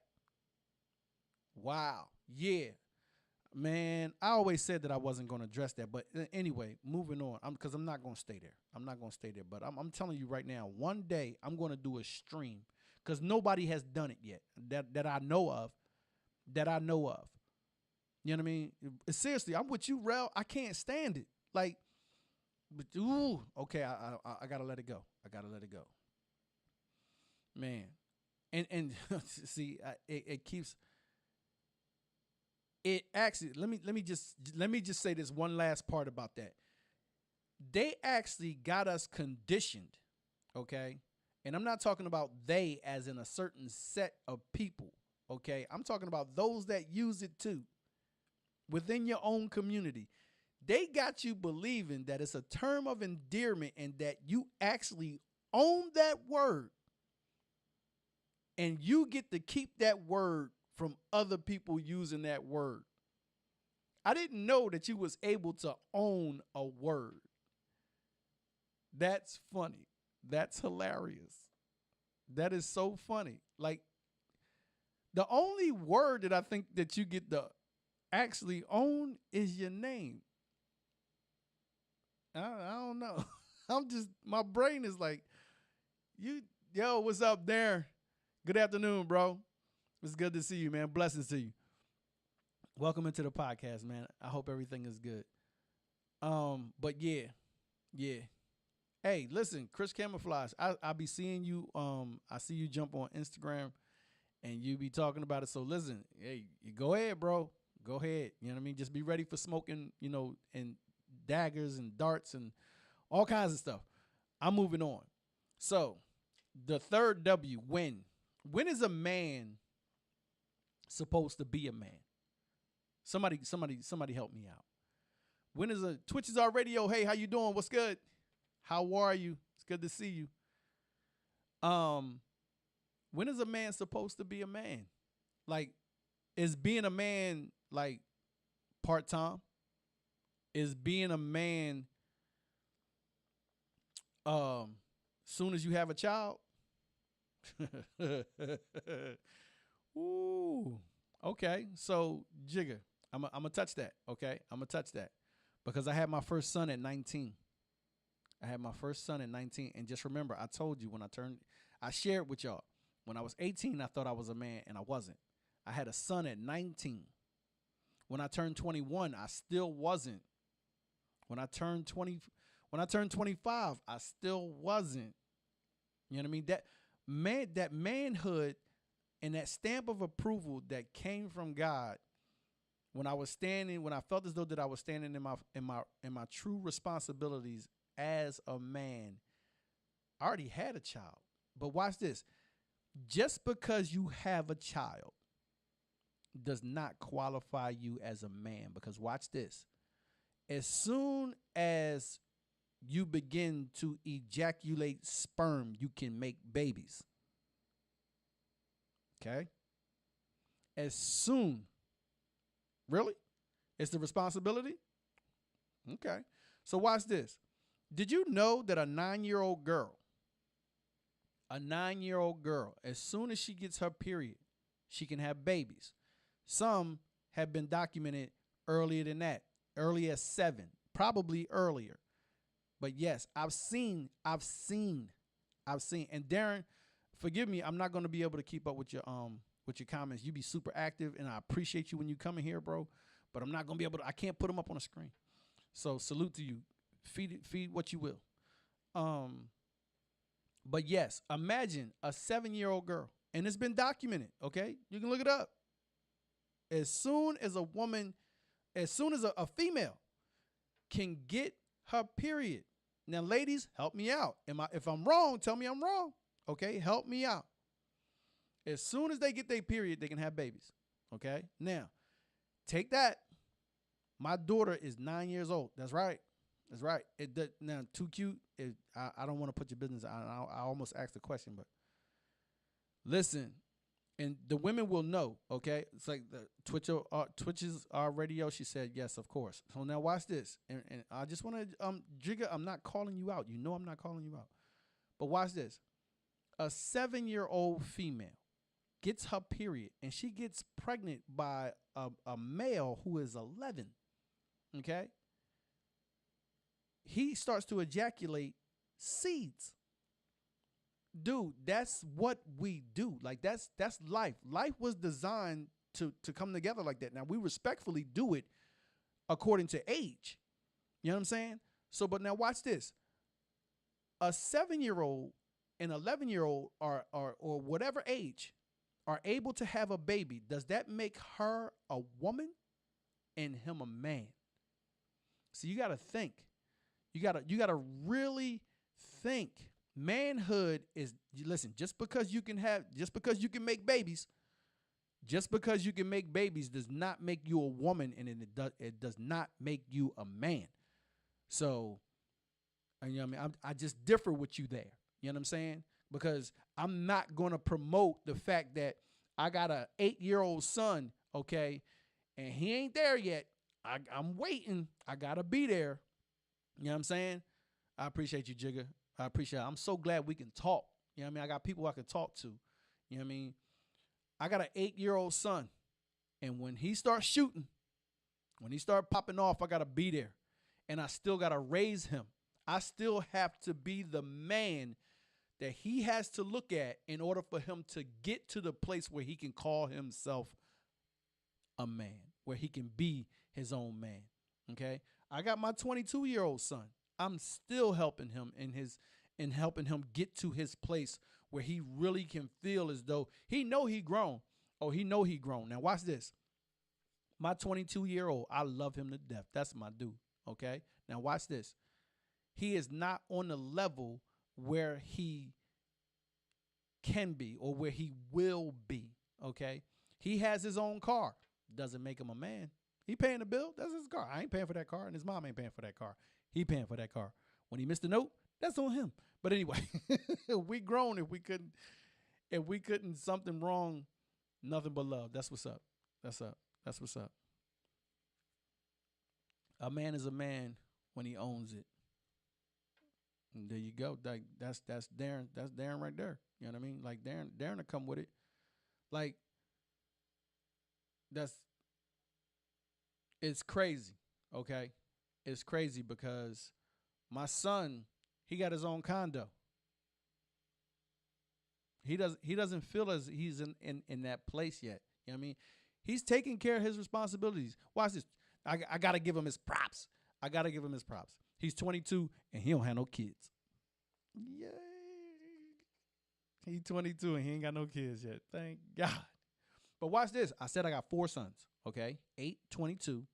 Wow. Yeah. Man, I always said that I wasn't going to address that. But anyway, moving on, because I'm not going to stay there. I'm not going to stay there. But I'm telling you right now, one day I'm going to do a stream because nobody has done it yet that I know of. That I know of. You know what I mean? Seriously, I'm with you, Rel. I can't stand it. Like, but, ooh, okay, I got to let it go. I got to let it go. Man. And see, it keeps... It actually, let me just say this one last part about that. They actually got us conditioned, okay? And I'm not talking about they as in a certain set of people, okay? I'm talking about those that use it too within your own community. They got you believing that it's a term of endearment and that you actually own that word and you get to keep that word from other people using that word. I didn't know that you was able to own a word. That's funny. That's hilarious. That is so funny. Like, the only word that I think that you get to actually own is your name. I don't know. My brain is like, yo, what's up there? Good afternoon, bro. It's good to see you, man. Blessings to you. Welcome into the podcast, man. I hope everything is good. But yeah. Hey, listen, Chris Camouflage. I be seeing you. I see you jump on Instagram, and you be talking about it. So listen, hey, you go ahead, bro. Go ahead. You know what I mean? Just be ready for smoking, and daggers and darts and all kinds of stuff. I'm moving on. So the third W, when. When is a man supposed to be a man? Somebody help me out. When is Twitch is our radio? Hey, how you doing? What's good? How are you? It's good to see you. When is a man supposed to be a man? Like, is being a man like part-time? Is being a man soon as you have a child? Ooh. Okay. So, Jigga, I'm gonna touch that. Okay. I'm gonna touch that because I had my first son at 19. And just remember, I told you I shared with y'all when I was 18, I thought I was a man and I wasn't. I had a son at 19. When I turned 21, I still wasn't. When I turned 25, I still wasn't. You know what I mean? That manhood and that stamp of approval that came from God when I felt as though that I was standing in my true responsibilities as a man, I already had a child. But watch this. Just because you have a child does not qualify you as a man, because watch this. As soon as you begin to ejaculate sperm, you can make babies. Okay? As soon. Really? It's the responsibility? Okay. So watch this. Did you know that a 9-year-old girl, as soon as she gets her period, she can have babies? Some have been documented earlier than that, early as 7, probably earlier. But yes, I've seen. And Darren, forgive me, I'm not going to be able to keep up with your comments. You be super active, and I appreciate you when you come in here, bro. But I'm not going to be able to. I can't put them up on the screen. So salute to you. Feed what you will. But yes, imagine a 7-year-old girl, and it's been documented. Okay, you can look it up. As soon as a female can get her period. Now, ladies, help me out. If I'm wrong, tell me I'm wrong. Okay, help me out. As soon as they get their period, they can have babies. Okay, now take that. My daughter is 9 years old. That's right. That's right. Now too cute. I don't want to put your business. I almost asked the question, but listen, and the women will know. Okay, it's like the Twitch's radio. She said yes, of course. So now watch this, and I just want to Jigga. I'm not calling you out. You know I'm not calling you out. But watch this. A 7-year-old female gets her period, and she gets pregnant by a male who is 11. Okay. He starts to ejaculate seeds. Dude, that's what we do. Like that's life. Life was designed to come together like that. Now we respectfully do it according to age. You know what I'm saying? So, but now watch this. A 7-year-old and 11-year-old or whatever age are able to have a baby. Does that make her a woman and him a man? So you got to think. You gotta really think. Manhood is, listen, just because you can make babies, does not make you a woman, and it does not make you a man. So, you know what I mean? I just differ with you there. You know what I'm saying? Because I'm not gonna promote the fact that I got a 8-year-old son, okay, and he ain't there yet. I'm waiting. I gotta be there. You know what I'm saying? I appreciate you, Jigga. I appreciate it. I'm so glad we can talk. You know what I mean? I got people I can talk to. You know what I mean? I got an 8-year-old son. And when he starts shooting, when he starts popping off, I got to be there. And I still got to raise him. I still have to be the man that he has to look at in order for him to get to the place where he can call himself a man, where he can be his own man. Okay? I got my 22-year-old son. I'm still helping him in helping him get to his place where he really can feel as though he know he grown. Oh, he know he grown. Now watch this. My 22-year-old, I love him to death. That's my dude. Okay? Now watch this. He is not on the level where he can be or where he will be. Okay? He has his own car. Doesn't make him a man. He paying the bill. That's his car. I ain't paying for that car, and his mom ain't paying for that car. He paying for that car. When he missed a note, that's on him. But anyway, we grown. If we couldn't something wrong, nothing but love. That's what's up. That's what's up. A man is a man when he owns it. And there you go. That's Darren. That's Darren right there. You know what I mean? Like Darren will come with it. Like it's crazy, okay? It's crazy because my son, he got his own condo. He doesn't feel as he's in that place yet. You know what I mean? He's taking care of his responsibilities. Watch this. I got to give him his props. He's 22 and he don't have no kids. Yay. He's 22 and he ain't got no kids yet. Thank God. But watch this. I said I got 4 sons, okay? 8, 22.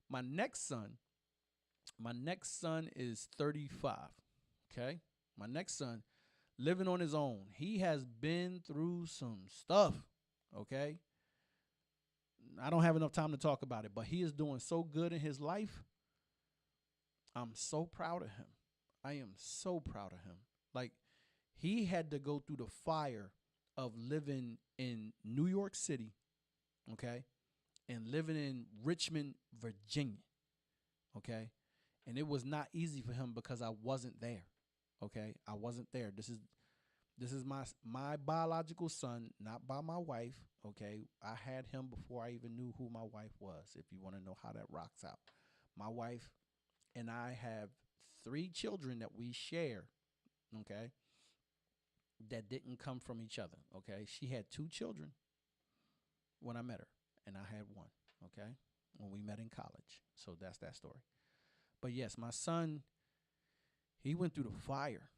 My next son is 35, okay? My next son, living on his own. He has been through some stuff, okay? I don't have enough time to talk about it, but he is doing so good in his life. I'm so proud of him. I am so proud of him. Like, he had to go through the fire of living in New York City, okay, and living in Richmond, Virginia, okay? And it was not easy for him because I wasn't there, okay? I wasn't there. This is my biological son, not by my wife, okay? I had him before I even knew who my wife was, if you want to know how that rocks out. My wife and I have 3 children that we share, okay, that didn't come from each other, okay? She had 2 children when I met her, and I had 1, okay, when we met in college. So that's that story. But yes, my son, he went through the fire.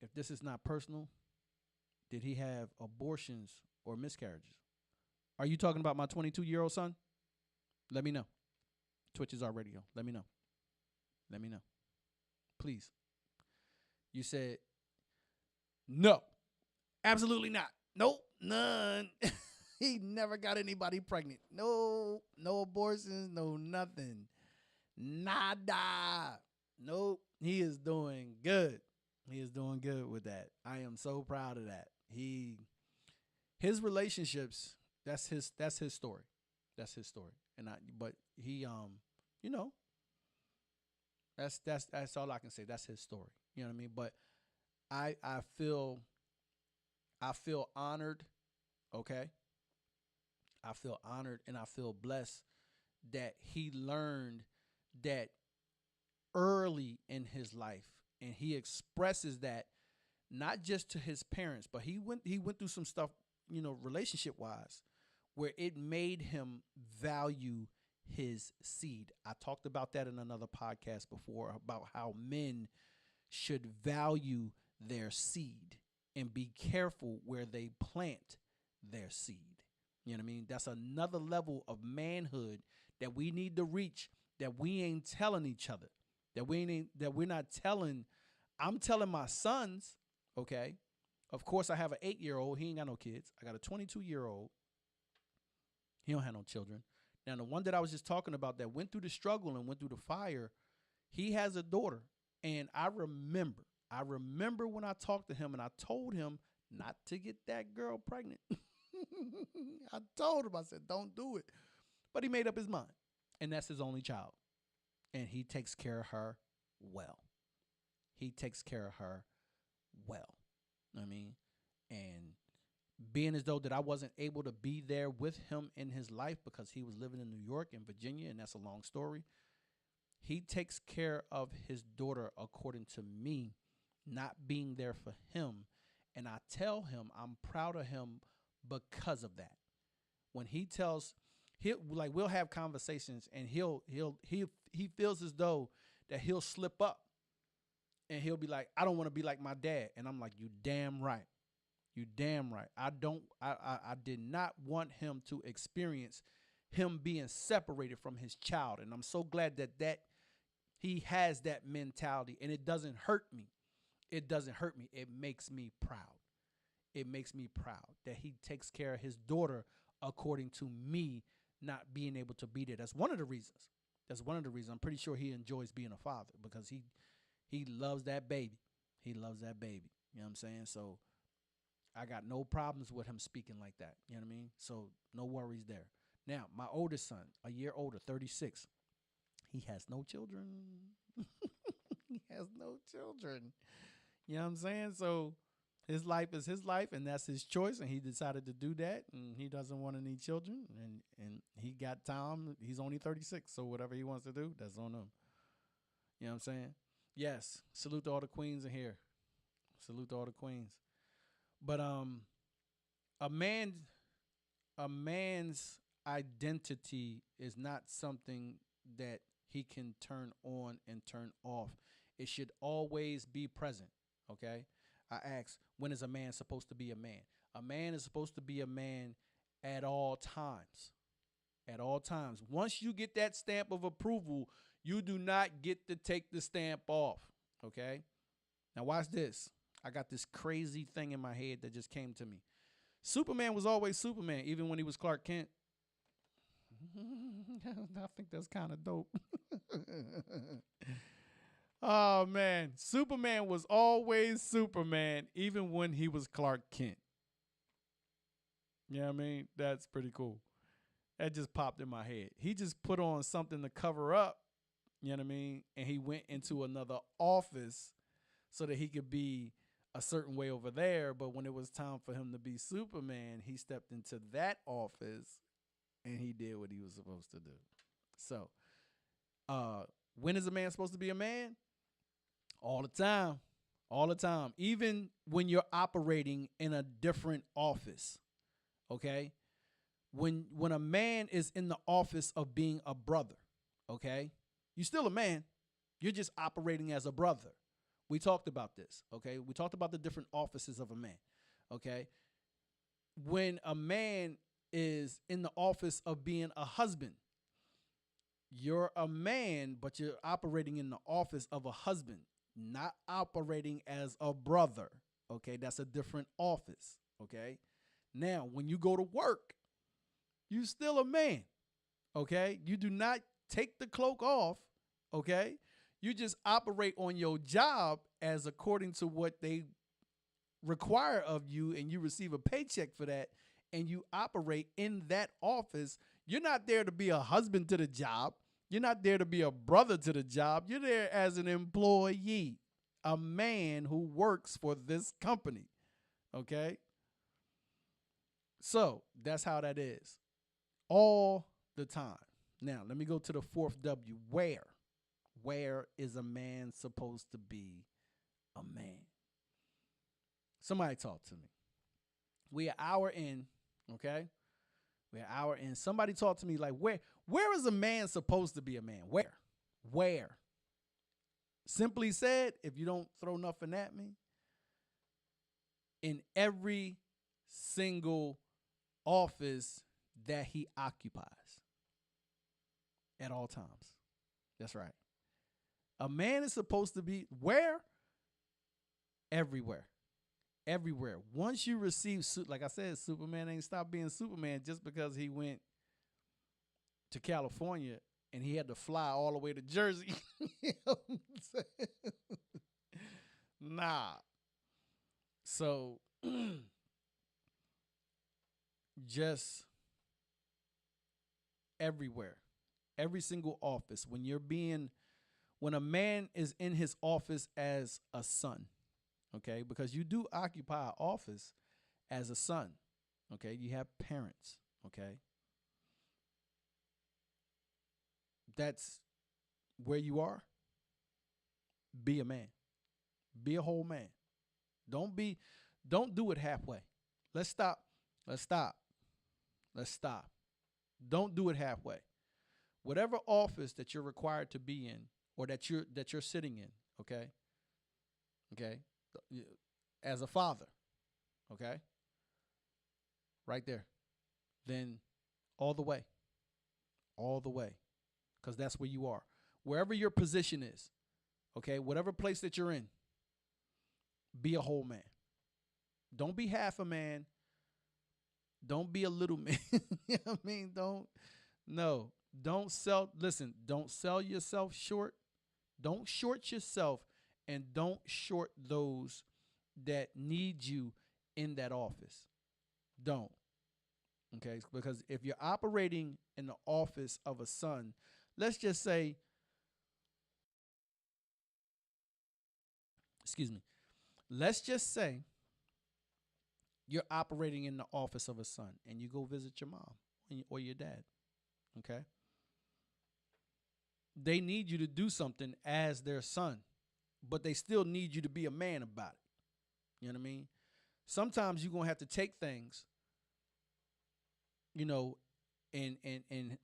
If this is not personal, did he have abortions or miscarriages? Are you talking about my 22-year-old son? Let me know. Twitch is our radio. Let me know. Let me know. Please. You said, no, absolutely not. Nope, none. He never got anybody pregnant. No abortions, no nothing. Nada. Nope. He is doing good. He is doing good with that. I am so proud of that. His relationships, that's his story. That's his story. And but he you know, that's all I can say. That's his story. You know what I mean? But I feel honored, okay? I feel honored and I feel blessed that he learned that early in his life, and he expresses that not just to his parents, but he went through some stuff, relationship wise, where it made him value his seed. I talked about that in another podcast before about how men should value their seed and be careful where they plant their seed. You know what I mean? That's another level of manhood that we need to reach, that we ain't telling each other. We're not telling. I'm telling my sons, okay? Of course, I have an 8-year-old. He ain't got no kids. I got a 22-year-old. He don't have no children. Now, the one that I was just talking about that went through the struggle and went through the fire, he has a daughter. And I remember when I talked to him and I told him not to get that girl pregnant. I told him, I said, don't do it. But he made up his mind. And that's his only child. And he takes care of her well. He takes care of her well. I mean, and being as though that I wasn't able to be there with him in his life because he was living in New York and Virginia, and that's a long story. He takes care of his daughter according to me, not being there for him. And I tell him I'm proud of him because of that. When he tells, we'll have conversations and he feels as though that he'll slip up and he'll be like, I don't want to be like my dad. And I'm like, you damn right. You damn right. I did not want him to experience him being separated from his child. And I'm so glad that he has that mentality, and it doesn't hurt me. It doesn't hurt me. It makes me proud. It makes me proud that he takes care of his daughter according to me not being able to be there. That's one of the reasons. I'm pretty sure he enjoys being a father because he loves that baby. He loves that baby. You know what I'm saying? So I got no problems with him speaking like that. You know what I mean? So no worries there. Now, my oldest son, a year older, 36, he has no children. He has no children. You know what I'm saying? So his life is his life, and that's his choice, and he decided to do that, and he doesn't want any children, and he got time. He's only 36, so whatever he wants to do, that's on him. You know what I'm saying? Yes, salute to all the queens in here. Salute to all the queens. But a man's identity is not something that he can turn on and turn off. It should always be present, okay? I ask, when is a man supposed to be a man? A man is supposed to be a man at all times. At all times. Once you get that stamp of approval, you do not get to take the stamp off, okay? Now watch this. I got this crazy thing in my head that just came to me. Superman was always Superman, even when he was Clark Kent. I think that's kind of dope. Oh, man. Superman was always Superman, even when he was Clark Kent. You know what I mean? That's pretty cool. That just popped in my head. He just put on something to cover up, you know what I mean? And he went into another office so that he could be a certain way over there. But when it was time for him to be Superman, he stepped into that office and he did what he was supposed to do. So, when is a man supposed to be a man? All the time. All the time. Even when you're operating in a different office. Okay? When a man is in the office of being a brother, okay? You're still a man. You're just operating as a brother. We talked about this, okay? We talked about the different offices of a man, okay? When a man is in the office of being a husband, you're a man, but you're operating in the office of a husband, not operating as a brother, okay? That's a different office, okay? Now, when you go to work, you're still a man, okay? You do not take the cloak off. Okay? You just operate on your job as according to what they require of you, and you receive a paycheck for that, and you operate in that office. You're not there to be a husband to the job. You're not there to be a brother to the job. You're there as an employee, a man who works for this company. Okay? So that's how that is all the time. Now, let me go to the fourth W. Where? Where is a man supposed to be a man? Somebody talk to me. We're an hour in, okay? We're an hour in. Somebody talk to me like, where is a man supposed to be a man? Where? Where? Simply said, if you don't throw nothing at me, in every single office that he occupies at all times. That's right. A man is supposed to be where? Everywhere. Everywhere. Once you receive, like I said, Superman ain't stopped being Superman just because he went to California and he had to fly all the way to Jersey. You know what I'm saying? Nah. So just everywhere, every single office, when a man is in his office as a son, okay, because you do occupy an office as a son, okay, you have parents, okay, that's where you are. Be a man, be a whole man. Don't do it halfway. Let's stop. Don't do it halfway. Whatever office that you're required to be in, or that you're sitting in, okay? Okay? As a father, okay? Right there. Then all the way. All the way. Because that's where you are. Wherever your position is, okay? Whatever place that you're in, be a whole man. Don't be half a man. Don't be a little man. You know what I mean? Don't sell yourself short. Don't short yourself, and don't short those that need you in that office. Don't. Okay? Because if you're operating in the office of a son, let's just say, let's just say you're operating in the office of a son and you go visit your mom or your dad, okay? They need you to do something as their son, but they still need you to be a man about it. You know what I mean? Sometimes you're going to have to take things, and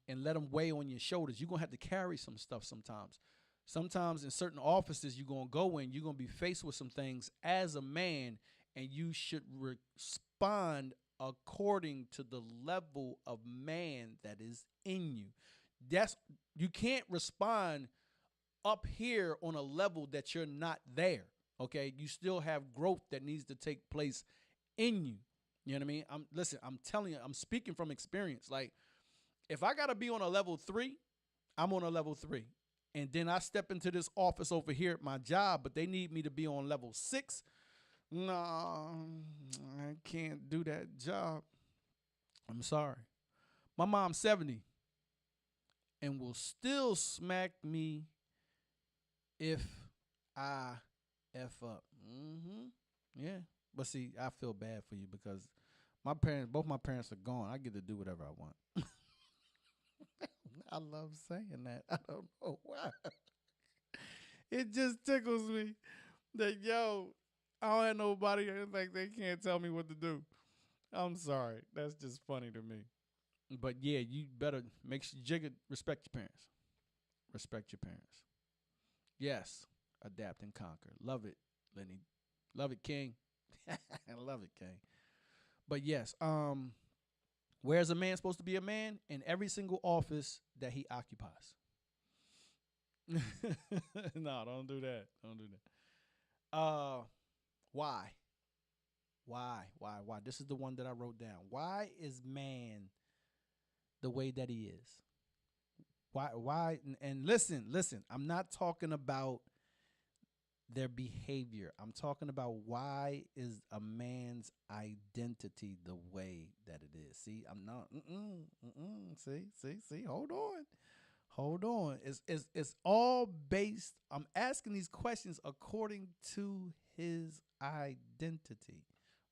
let them weigh on your shoulders. You're going to have to carry some stuff sometimes. Sometimes in certain offices you're going to go in, you're going to be faced with some things as a man, and you should respond according to the level of man that is in you. You can't respond up here on a level that you're not there. Okay, you still have growth that needs to take place in you. You know what I mean? I'm telling you, I'm speaking from experience. Like, if I gotta be on a level 3, I'm on a level 3. And then I step into this office over here at my job, but they need me to be on level 6. No, I can't do that job. I'm sorry. My mom's 70 and will still smack me if I F up. Yeah. But see, I feel bad for you because both my parents are gone. I get to do whatever I want. I love saying that. I don't know why. It just tickles me that, I don't have nobody like they can't tell me what to do. I'm sorry. That's just funny to me. But yeah, you better make sure respect your parents. Respect your parents. Yes. Adapt and conquer. Love it, Lenny. Love it, King. I love it, King. But yes, where's a man supposed to be a man? In every single office that he occupies. No, don't do that. Don't do that. Why? Why? This is the one that I wrote down. Why is man the way that he is? Why? And listen. I'm not talking about their behavior. I'm talking about why is a man's identity the way that it is. See, I'm not. See. Hold on. It's all based. I'm asking these questions according to his identity.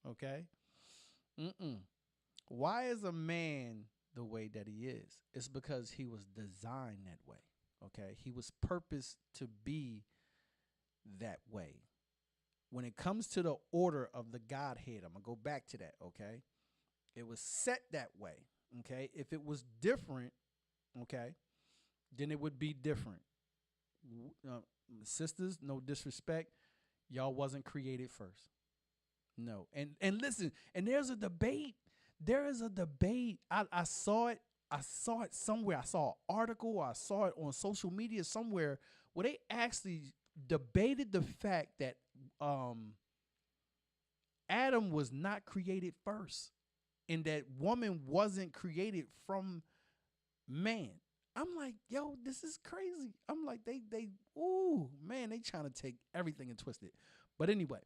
Okay. Mm-mm. Why is a man the way that he is? It's because he was designed that way. Okay. He was purposed to be that way. When it comes to the order of the Godhead, I'm going to go back to that. Okay. It was set that way. Okay. If it was different, okay, then it would be different. Sisters, no disrespect, y'all wasn't created first. No. And listen, and there's a debate. There is a debate. I saw it. I saw it somewhere. I saw an article. I saw it on social media somewhere where they actually debated the fact that Adam was not created first and that woman wasn't created from man. I'm like, yo, this is crazy. I'm like, ooh, man, they trying to take everything and twist it. But anyway,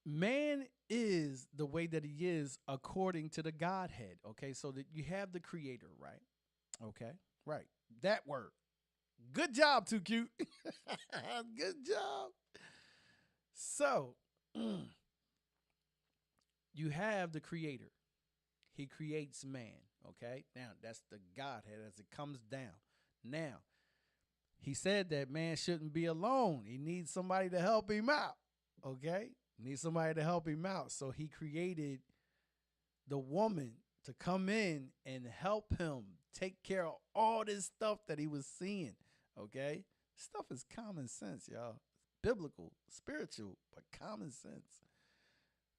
man is the way that he is according to the Godhead. Okay, so that you have the creator, right? Okay, right. That word. Good job, Too Cute. Good job. So, you have the creator. He creates man. Okay, now that's the Godhead as it comes down. Now, he said that man shouldn't be alone. He needs somebody to help him out. Okay, he needs somebody to help him out. So he created the woman to come in and help him take care of all this stuff that he was seeing. Okay, stuff is common sense, y'all. It's biblical, spiritual, but common sense.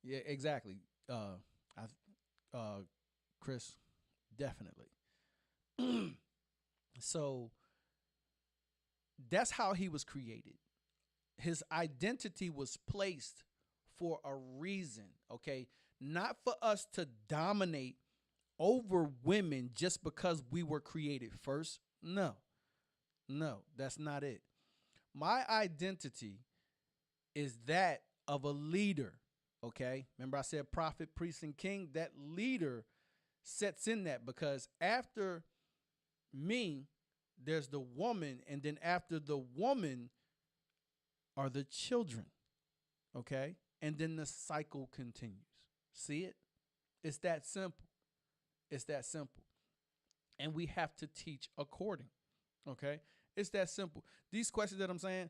Yeah, exactly. Chris, definitely. So that's how he was created. His identity was placed for a reason, okay? Not for us to dominate over women just because we were created first. No, that's not it. My identity is that of a leader, okay? Remember I said prophet, priest, and king? That leader sets in that because after me, there's the woman, and then after the woman are the children, okay? And then the cycle continues. See it? It's that simple. It's that simple. And we have to teach according, okay? It's that simple. These questions that I'm saying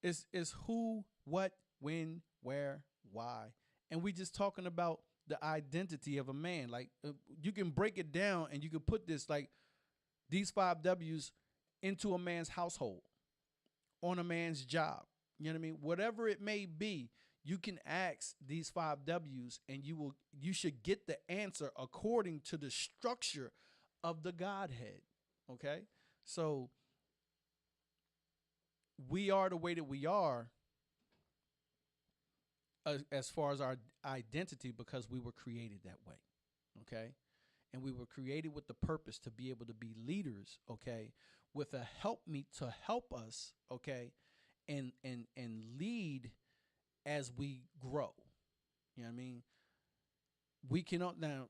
is who, what, when, where, why. And we just talking about the identity of a man. Like you can break it down and you can put this like these 5 W's into a man's household, on a man's job. You know what I mean? Whatever it may be, you can ask these 5 W's and you should get the answer according to the structure of the Godhead. Okay? So we are the way that we are as far as our identity because we were created that way. Okay? And we were created with the purpose to be able to be leaders, okay, with a helpmeet to help us, okay, and lead as we grow. You know what I mean? We cannot now.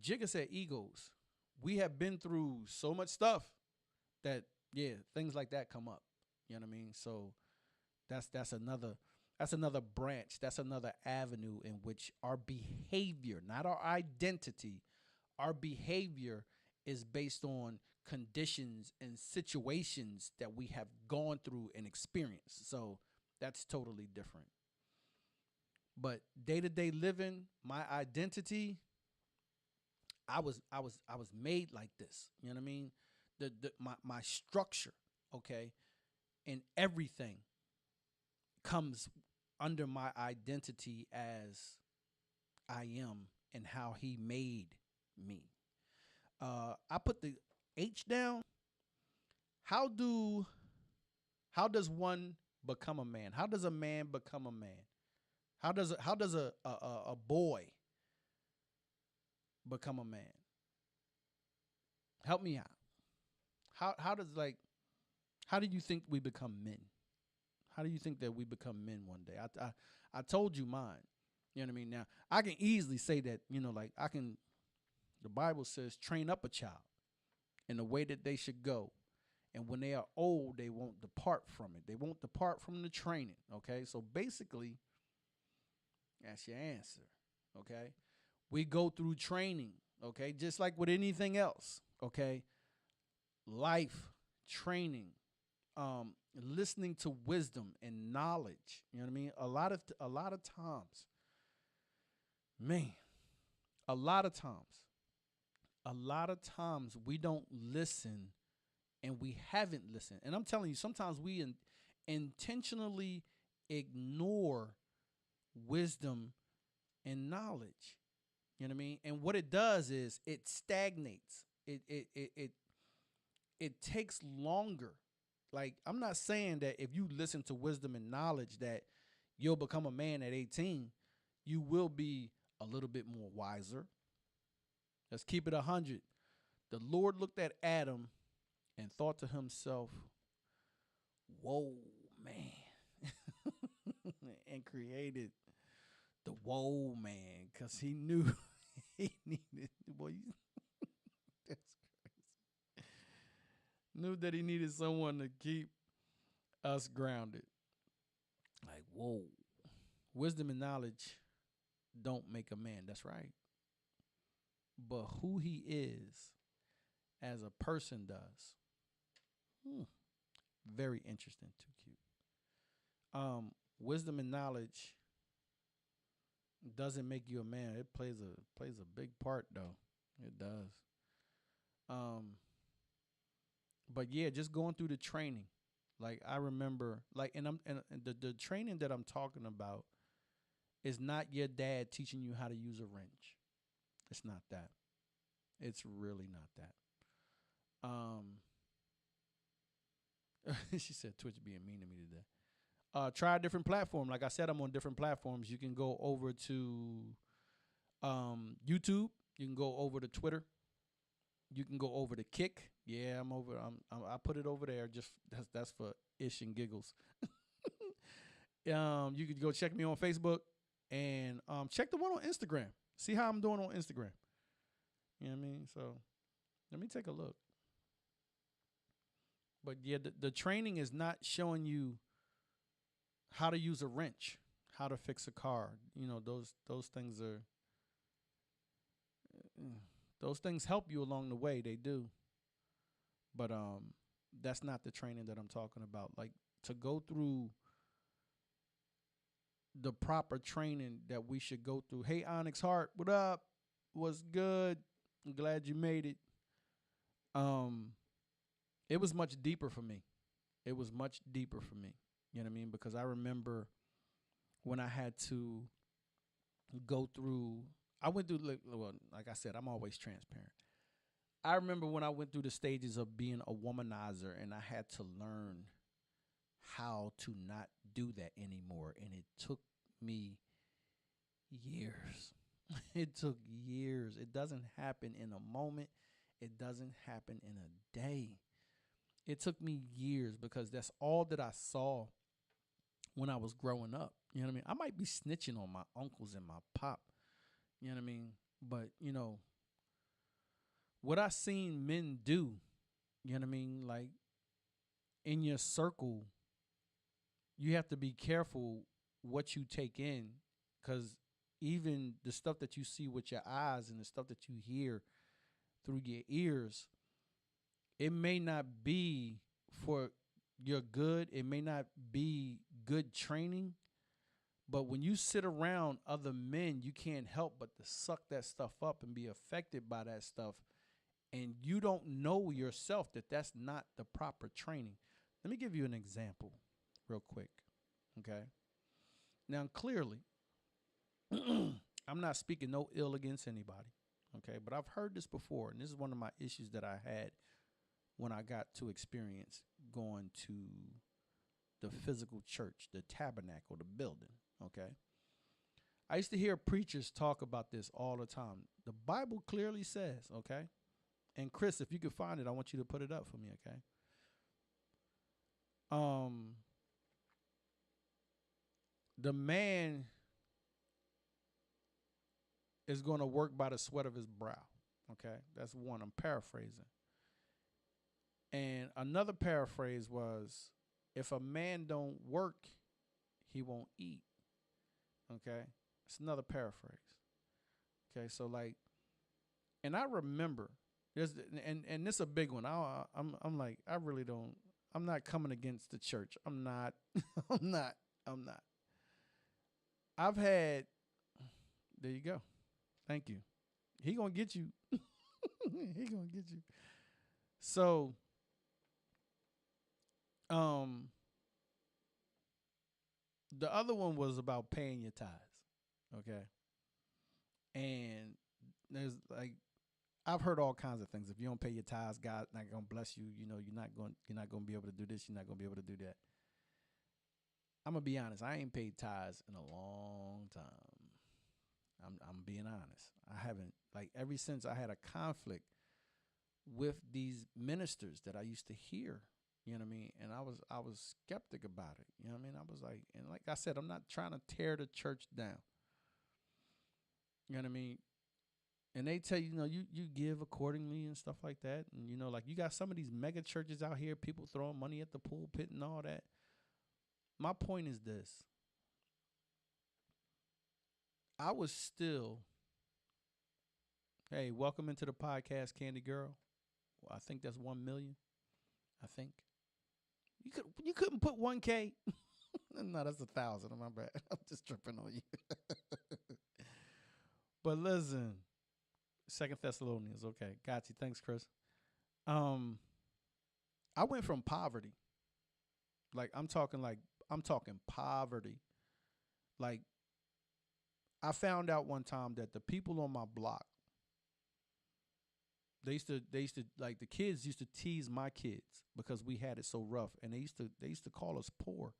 Jigga said egos. We have been through so much stuff that things like that come up. You know what I mean? So that's another branch. That's another avenue in which our behavior, not our identity, our behavior is based on conditions and situations that we have gone through and experienced. So that's totally different. But day-to-day living, my identity, I was made like this. You know what I mean? My structure, okay, and everything comes under my identity as I am and how he made me. I put the H down. How does one become a man? How does a man become a man? How does a boy become a man? Help me out. How does like how do you think we become men? How do you think that we become men one day? I told you mine. You know what I mean? Now I can easily say that, like I can. The Bible says, train up a child in the way that they should go. And when they are old, they won't depart from it. They won't depart from the training. Okay. So basically, that's your answer. Okay. We go through training. Okay. Just like with anything else. Okay. Life, training, listening to wisdom and knowledge. You know what I mean? A lot of times, man, a lot of times, we don't listen and we haven't listened. And I'm telling you, sometimes we intentionally ignore wisdom and knowledge. You know what I mean? And what it does is it stagnates. It takes longer. Like, I'm not saying that if you listen to wisdom and knowledge that you'll become a man at 18. You will be a little bit more wiser. Let's keep it 100. The Lord looked at Adam and thought to himself, whoa, man. And created the whoa man because he knew he needed, boy, that's crazy. Knew that he needed someone to keep us grounded. Like, whoa. Wisdom and knowledge don't make a man. That's right. But who he is as a person does. Very interesting. Too cute. Wisdom and knowledge doesn't make you a man. It plays a big part though. It does. But yeah, just going through the training. Like I remember, like, and the training that I'm talking about is not your dad teaching you how to use a wrench. It's not that. It's really not that. She said Twitch being mean to me today. Try a different platform. Like I said, I'm on different platforms. You can go over to YouTube. You can go over to Twitter. You can go over to Kick. Yeah, I'm over. I put it over there. Just that's for ish and giggles. You could go check me on Facebook and check the one on Instagram. See how I'm doing on Instagram. You know what I mean? So let me take a look. But yeah, the training is not showing you how to use a wrench, how to fix a car. You know, those things are those things help you along the way. They do. But that's not the training that I'm talking about. Like to go through the proper training that we should go through. Hey, Onyx Heart, what up? What's good? I'm glad you made it. It was much deeper for me. It was much deeper for me. You know what I mean? Because I remember when I had to go through, I went through, like I said, I'm always transparent. I remember when I went through the stages of being a womanizer and I had to learn how to not do that anymore. And it took me years. It took years. It doesn't happen in a moment. It doesn't happen in a day. It took me years because that's all that I saw when I was growing up. You know what I mean? I might be snitching on my uncles and my pop. You know what I mean? But, you know, what I seen men do, you know what I mean? Like in your circle, you have to be careful what you take in because even the stuff that you see with your eyes and the stuff that you hear through your ears, it may not be for your good. It may not be good training. But when you sit around other men, you can't help but to suck that stuff up and be affected by that stuff. And you don't know yourself that that's not the proper training. Let me give you an example real quick. Okay. Now, clearly, I'm not speaking no ill against anybody. Okay. But I've heard this before. And this is one of my issues that I had when I got to experience going to the physical church, the tabernacle, the building. Okay. I used to hear preachers talk about this all the time. The Bible clearly says, okay, And Chris, if you could find it, I want you to put it up for me, okay? Um, the man is going to work by the sweat of his brow. Okay, that's one. I'm paraphrasing. And another paraphrase was, if a man don't work, he won't eat. Okay, it's another paraphrase. Okay, so like, and I remember there's and this is a big one. I'm like, I really don't. I'm not coming against the church. I'm not. I'm not. I'm not. I've had. There you go. Thank you. He gonna get you. He gonna get you. So, um, the other one was about paying your tithes. Okay, and there's like, I've heard all kinds of things. If you don't pay your tithes, God's not gonna bless you. You know, you're not gonna be able to do this. You're not gonna be able to do that. I'm gonna be honest. I ain't paid tithes in a long time. I'm being honest. I haven't, like, ever since I had a conflict with these ministers that I used to hear. You know what I mean? And I was skeptic about it. You know what I mean? I was like, and like I said, I'm not trying to tear the church down. You know what I mean? And they tell you, you know, you give accordingly and stuff like that. And, you know, like, you got some of these mega churches out here, people throwing money at the pulpit and all that. My point is this. I was still, hey, welcome into the podcast, Candy Girl. Well, I think that's 1 million. I think. You couldn't put 1K. No, that's 1,000. My bad. I'm just tripping on you. But listen, 2 Thessalonians. Okay, got you. Thanks, Chris. I went from poverty. I'm talking poverty. Like, I found out one time that the people on my block, they used to like, the kids used to tease my kids because we had it so rough, and they used to call us poor.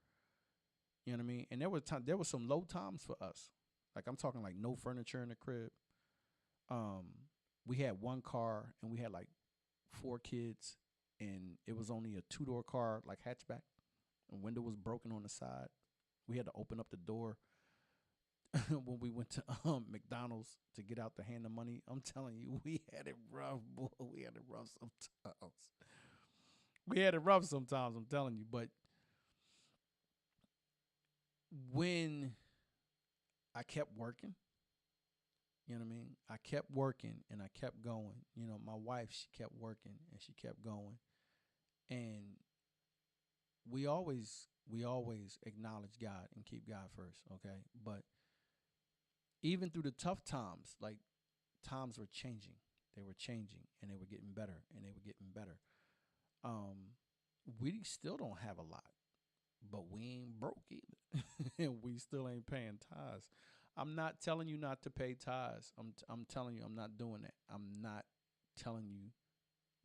You know what I mean? And there was some low times for us. Like, I'm talking like no furniture in the crib. We had one car and we had like 4 kids, and it was only a 2-door car, like hatchback. The window was broken on the side. We had to open up the door when we went to McDonald's to get out to hand the money. I'm telling you, we had it rough, boy. We had it rough sometimes. We had it rough sometimes, I'm telling you. But when I kept working, you know what I mean? I kept working and I kept going. You know, my wife, she kept working and she kept going. And we always acknowledge God and keep God first, okay? But even through the tough times, like, times were changing. They were changing, and they were getting better, and they were getting better. We still don't have a lot, but we ain't broke either. And we still ain't paying tithes. I'm not telling you not to pay tithes. I'm telling you I'm not doing that. I'm not telling you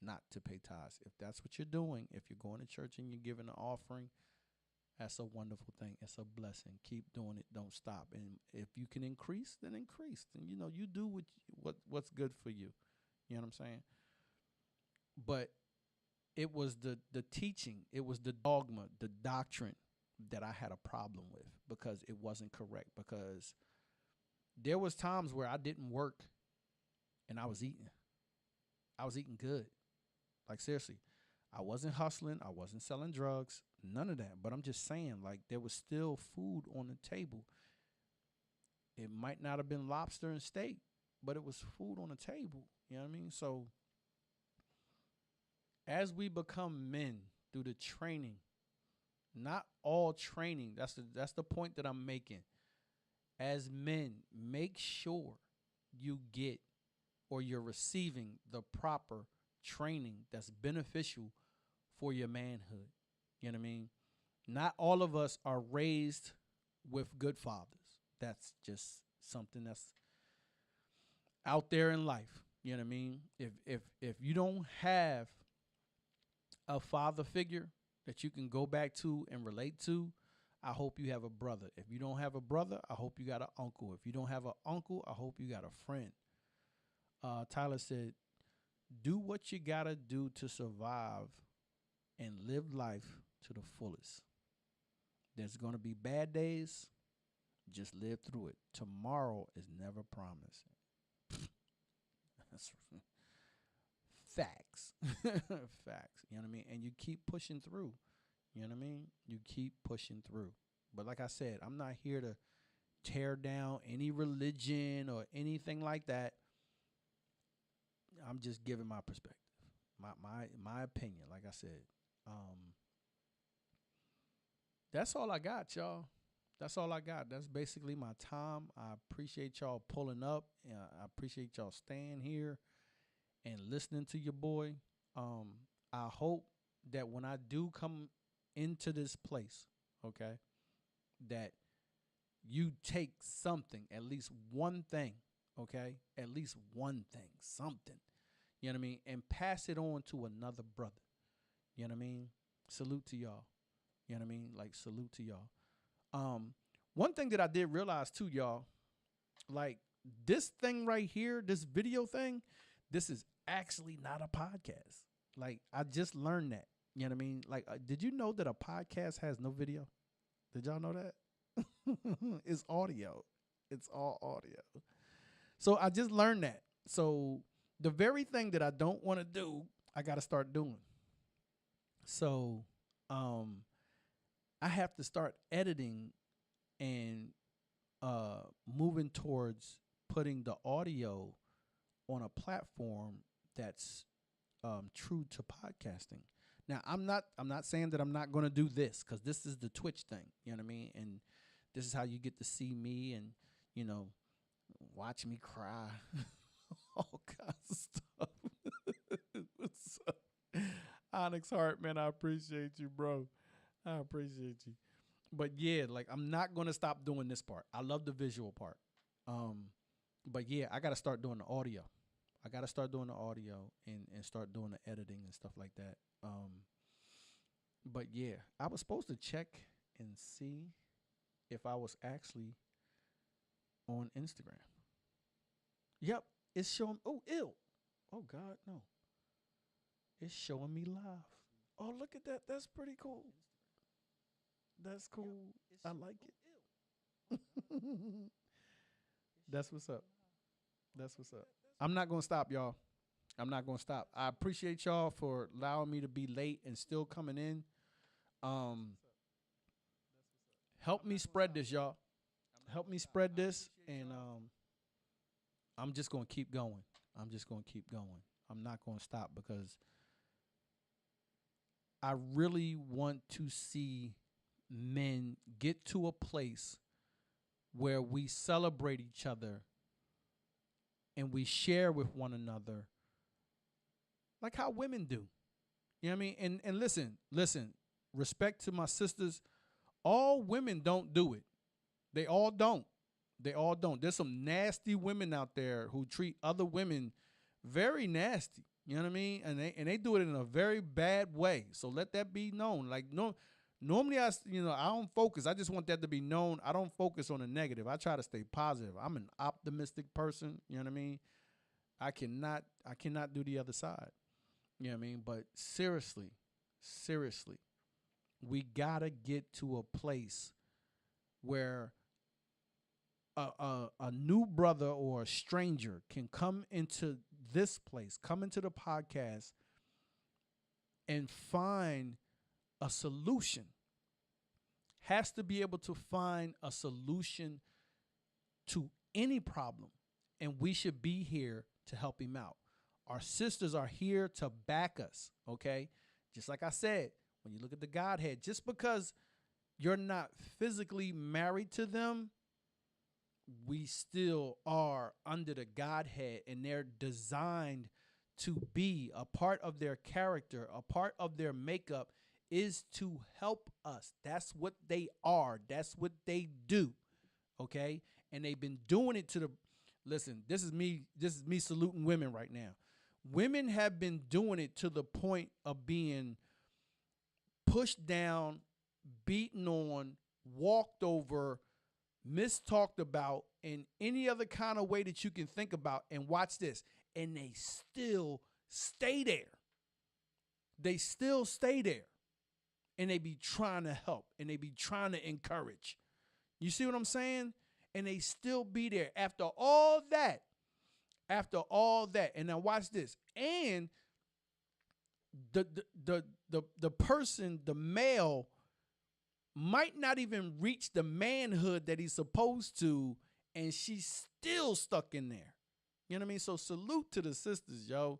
not to pay tithes. If that's what you're doing, if you're going to church and you're giving an offering, that's a wonderful thing. It's a blessing. Keep doing it. Don't stop. And if you can increase, then increase. And, you know, you do what's good for you. You know what I'm saying? But it was the teaching. It was the dogma, the doctrine that I had a problem with, because it wasn't correct. Because there was times where I didn't work and I was eating. I was eating good. Like, seriously. I wasn't hustling. I wasn't selling drugs. None of that. But I'm just saying, like, there was still food on the table. It might not have been lobster and steak, but it was food on the table. You know what I mean? So as we become men through the training, not all training, that's the point that I'm making. As men, make sure you get, or you're receiving, the proper training that's beneficial for your manhood. You know what I mean? Not all of us are raised with good fathers. That's just something that's out there in life. You know what I mean? If you don't have a father figure that you can go back to and relate to, I hope you have a brother. If you don't have a brother, I hope you got an uncle. If you don't have an uncle, I hope you got a friend. Tyler said, Do what you got to do to survive and live life to the fullest. There's going to be bad days. Just live through it. Tomorrow is never promised. That's facts. Facts. You know what I mean? And you keep pushing through. You know what I mean? You keep pushing through. But like I said, I'm not here to tear down any religion or anything like that. I'm just giving my perspective, my opinion. Like I said, that's all I got, y'all. That's all I got. That's basically my time. I appreciate y'all pulling up. I appreciate y'all staying here and listening to your boy. I hope that when I do come into this place, okay, that you take something, at least one thing, okay, at least one thing, something, you know what I mean, and pass it on to another brother. You know what I mean? Salute to y'all. You know what I mean? Like, salute to y'all. One thing that I did realize too, y'all, like this thing right here, this video thing, this is actually not a podcast. Like, I just learned that. You know what I mean? Like, did you know that a podcast has no video? Did y'all know that? It's audio. It's all audio. So I just learned that. So the very thing that I don't want to do, I got to start doing. So I have to start editing and moving towards putting the audio on a platform that's true to podcasting. Now, I'm not saying that I'm not going to do this, because this is the Twitch thing, you know what I mean? And this is how you get to see me and, you know, watch me cry, all kinds of stuff. What's up? Onyx Heart, man, I appreciate you, bro. I appreciate you. But yeah, like, I'm not going to stop doing this part. I love the visual part. But yeah, I got to start doing the audio. I got to start doing the audio and start doing the editing and stuff like that. But yeah, I was supposed to check and see if I was actually on Instagram. Yep, it's showing. Oh, ew. Oh, God, no. It's showing me live. Oh, look at that. That's pretty cool. That's cool. I like it. That's what's up. That's what's up. I'm not going to stop, y'all. I'm not going to stop. I appreciate y'all for allowing me to be late and still coming in. Help me spread this, y'all. Help me spread this, and I'm just going to keep going. I'm just going to keep going. I'm not going to stop, because I really want to see men get to a place where we celebrate each other and we share with one another like how women do. You know what I mean? And listen, respect to my sisters. All women don't do it. They all don't. They all don't. There's some nasty women out there who treat other women very nasty. You know what I mean? And they do it in a very bad way. So let that be known. Like, no, normally I don't focus. I just want that to be known. I don't focus on the negative. I try to stay positive. I'm an optimistic person. You know what I mean? I cannot do the other side. You know what I mean? But seriously, we gotta get to a place where a new brother or a stranger can come into this place, come into the podcast, and find a solution. Has to be able to find a solution to any problem, and we should be here to help him out. Our sisters are here to back us, okay? Just like I said, when you look at the Godhead, just because you're not physically married to them, we still are under the Godhead, and they're designed to be a part of their character, a part of their makeup is to help us. That's what they are. That's what they do, okay? And they've been doing it to the, listen, this is me saluting women right now. Women have been doing it to the point of being pushed down, beaten on, walked over, mistalked about, in any other kind of way that you can think about. And watch this. And they still stay there. They still stay there. And they be trying to help and they be trying to encourage. You see what I'm saying? And they still be there after all that. After all that. And now watch this. And the person, the male, might not even reach the manhood that he's supposed to, and she's still stuck in there. You know what I mean? So salute to the sisters, yo.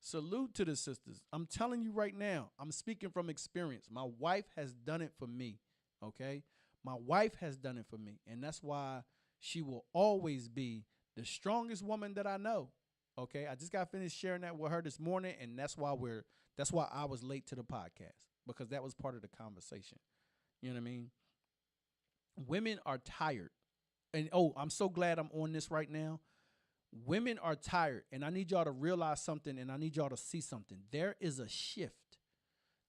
Salute to the sisters. I'm telling you right now, I'm speaking from experience. My wife has done it for me, okay? My wife has done it for me, and that's why she will always be the strongest woman that I know, okay? I just got finished sharing that with her this morning, and that's why I was late to the podcast, because that was part of the conversation. You know what I mean? Women are tired. And, I'm so glad I'm on this right now. Women are tired, and I need y'all to realize something, and I need y'all to see something. There is a shift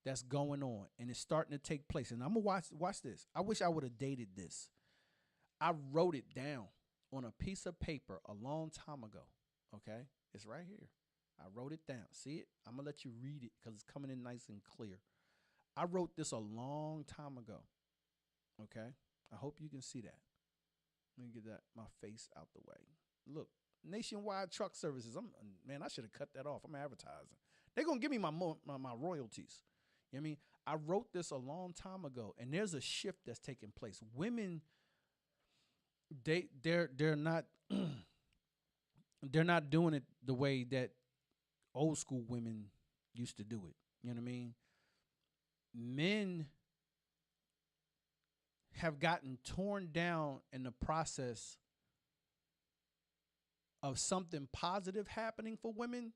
that's going on, and it's starting to take place. And I'm going to watch this. I wish I would have dated this. I wrote it down on a piece of paper a long time ago, okay? It's right here. I wrote it down. See it? I'm going to let you read it because it's coming in nice and clear. I wrote this a long time ago, okay? I hope you can see that. Let me get my face out the way. Look. Nationwide truck services. I should have cut that off. I'm advertising. They're going to give me my royalties. You know what I mean? I wrote this a long time ago, and there's a shift that's taking place. Women, they're not they're not doing it the way that old school women used to do it. You know what I mean? Men have gotten torn down in the process of something positive happening for women,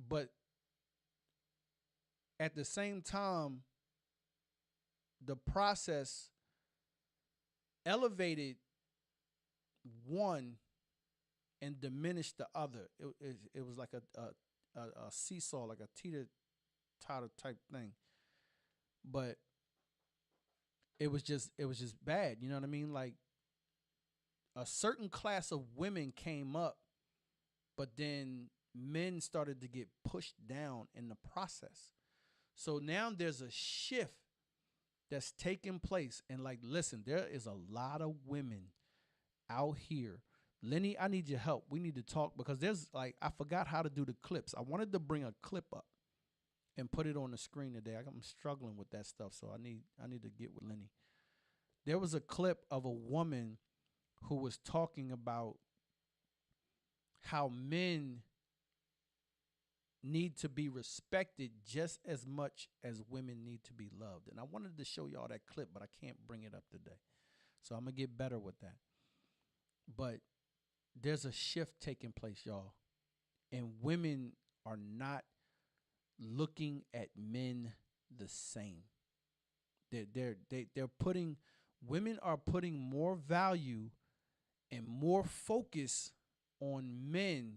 but at the same time, the process elevated one and diminished the other. It was like a seesaw, like a teeter-totter type thing, but it was just bad. You know what I mean? Like, a certain class of women came up, but then men started to get pushed down in the process. So now there's a shift that's taking place. And like, listen, there is a lot of women out here. Lenny, I need your help. We need to talk because I forgot how to do the clips. I wanted to bring a clip up and put it on the screen today. I'm struggling with that stuff, so I need to get with Lenny. There was a clip of a woman who was talking about how men need to be respected just as much as women need to be loved. And I wanted to show y'all that clip, but I can't bring it up today. So I'm going to get better with that. But there's a shift taking place, y'all. And women are not looking at men the same. Women are putting more value and more focus on men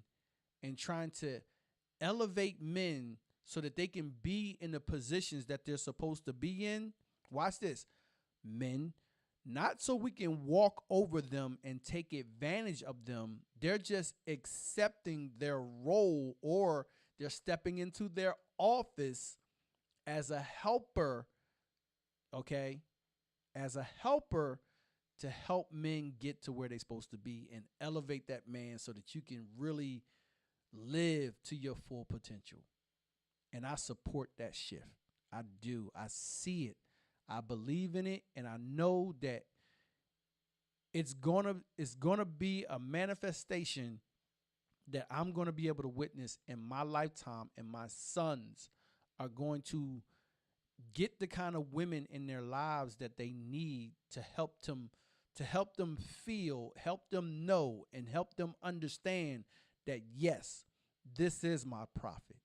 and trying to elevate men so that they can be in the positions that they're supposed to be in. Watch this. Men, not so we can walk over them and take advantage of them. They're just accepting their role, or they're stepping into their office as a helper, okay? As a helper to help men get to where they're supposed to be and elevate that man so that you can really live to your full potential. And I support that shift. I do. I see it. I believe in it, and I know that it's gonna be a manifestation that I'm gonna be able to witness in my lifetime, and my sons are going to get the kind of women in their lives that they need to help them feel, help them know, and help them understand that, yes, this is my prophet.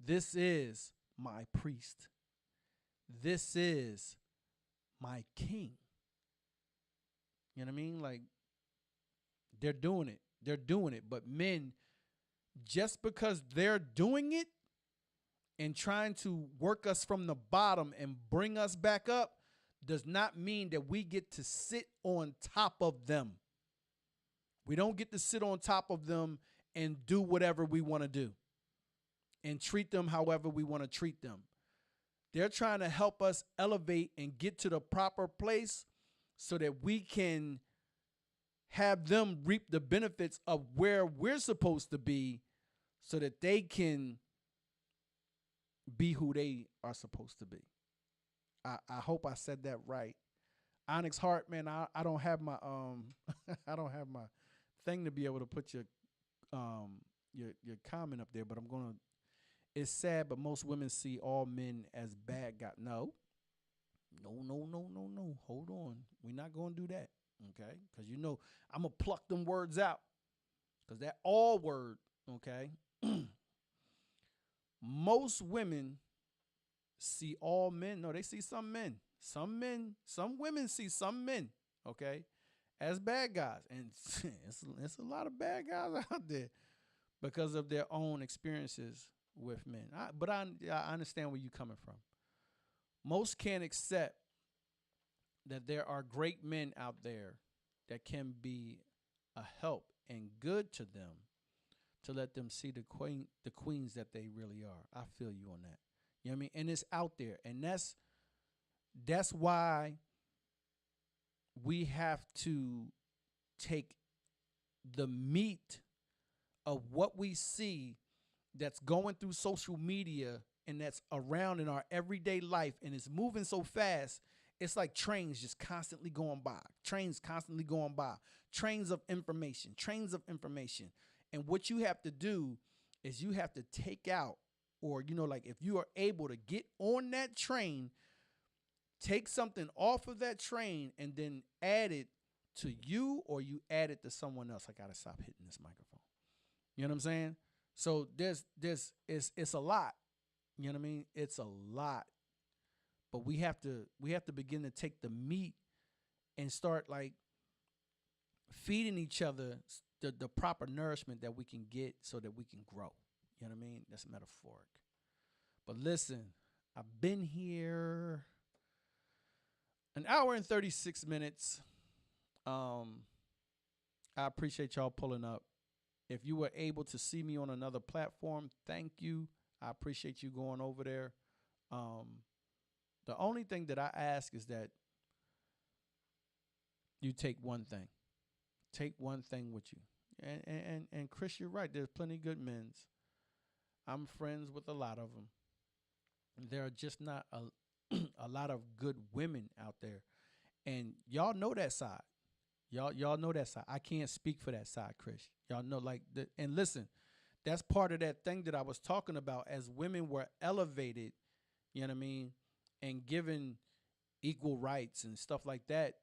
This is my priest. This is my king. You know what I mean? Like, they're doing it. They're doing it. But men, just because they're doing it and trying to work us from the bottom and bring us back up does not mean that we get to sit on top of them. We don't get to sit on top of them and do whatever we want to do and treat them however we want to treat them. They're trying to help us elevate and get to the proper place so that we can have them reap the benefits of where we're supposed to be so that they can be who they are supposed to be. I hope I said that right. Onyx Hart, man, I don't have my I don't have my thing to be able to put your comment up there, but I'm gonna. It's sad, but most women see all men as bad guys. No. Hold on, we're not gonna do that, okay? Because I'm gonna pluck them words out, because that all word, okay. Most women see all men. No, they see some men. Some women see some men, okay, as bad guys. And it's a lot of bad guys out there because of their own experiences with men. But I understand where you're coming from. Most can't accept that there are great men out there that can be a help and good to them, to let them see the queens that they really are. I feel you on that. You know what I mean? And it's out there. And that's why we have to take the meat of what we see that's going through social media and that's around in our everyday life, and it's moving so fast. It's like trains just constantly going by. Trains constantly going by. Trains of information. And what you have to do is you have to take out, or, like if you are able to get on that train, take something off of that train and then add it to you, or you add it to someone else. I got to stop hitting this microphone. You know what I'm saying? So it's a lot. You know what I mean? It's a lot. But we have to begin to take the meat and start like feeding each other the proper nourishment that we can get so that we can grow. You know what I mean? That's metaphoric. But listen, I've been here an hour and 36 minutes. I appreciate y'all pulling up. If you were able to see me on another platform, thank you. I appreciate you going over there. The only thing that I ask is that you take one thing. Take one thing with you. And Chris, you're right. There's plenty of good men's. I'm friends with a lot of them. There are just not a lot of good women out there. And y'all know that side. Y'all know that side. I can't speak for that side, Chris. Y'all know, and listen, that's part of that thing that I was talking about. As women were elevated, you know what I mean, and given equal rights and stuff like that,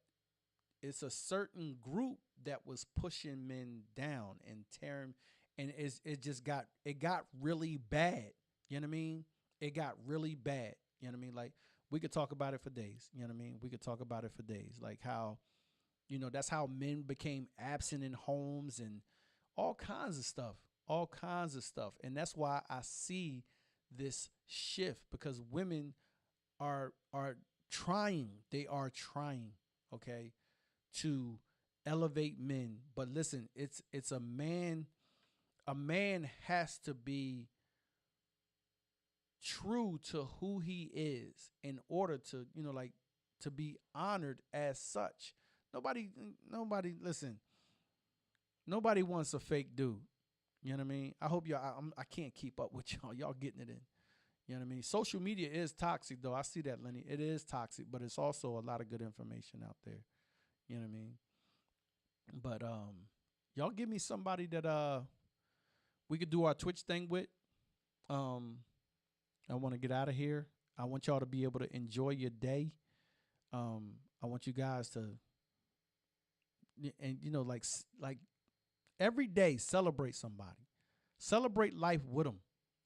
it's a certain group that was pushing men down and tearing, and it got really bad. You know what I mean? It got really bad. You know what I mean? Like, we could talk about it for days. You know what I mean? We could talk about it for days. Like how, that's how men became absent in homes and all kinds of stuff. And that's why I see this shift, because women are trying. They are trying, okay, to elevate men. But listen, it's a man has to be true to who he is in order to, to be honored as such. Nobody, listen, nobody wants a fake dude. You know what I mean? I hope I can't keep up with y'all. Y'all getting it in. You know what I mean? Social media is toxic, though. I see that, Lenny. It is toxic, but it's also a lot of good information out there. You know what I mean? But y'all give me somebody that we could do our Twitch thing with. I want to get out of here. I want y'all to be able to enjoy your day. I want you guys to, and like every day, celebrate somebody. Celebrate life with them.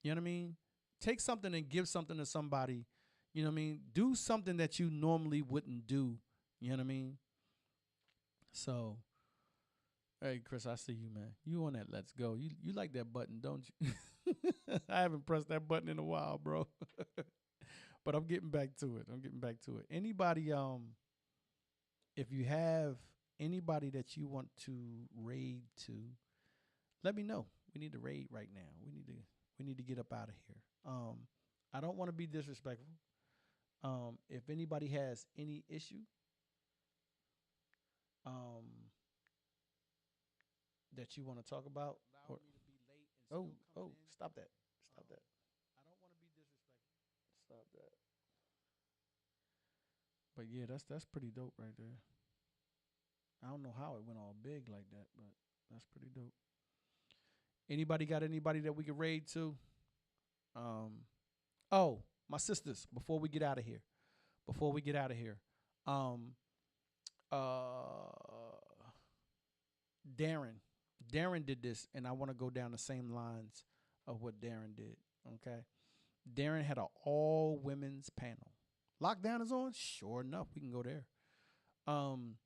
You know what I mean? Take something and give something to somebody. You know what I mean? Do something that you normally wouldn't do. You know what I mean? So, hey, Chris, I see you, man. You on that let's go. You like that button, don't you? I haven't pressed that button in a while, bro. But I'm getting back to it. Anybody, if you have anybody that you want to raid to, let me know. need to raid right now. We need to get up out of here. I don't want to be disrespectful. If anybody has any issue, um, that you want to talk about, or stop that, stop that, I don't want to be disrespectful. Stop that. But yeah, that's pretty dope right there. I don't know how it went all big like that, but that's pretty dope. Anybody got anybody that we could raid to? Um, oh, my sisters. Before we get out of here, before we get out of here, um, uh, Darren, Darren did this, and I want to go down the same lines of what Darren did. Okay, Darren had an all women's panel. Lockdown is on. Sure enough, we can go there. Um,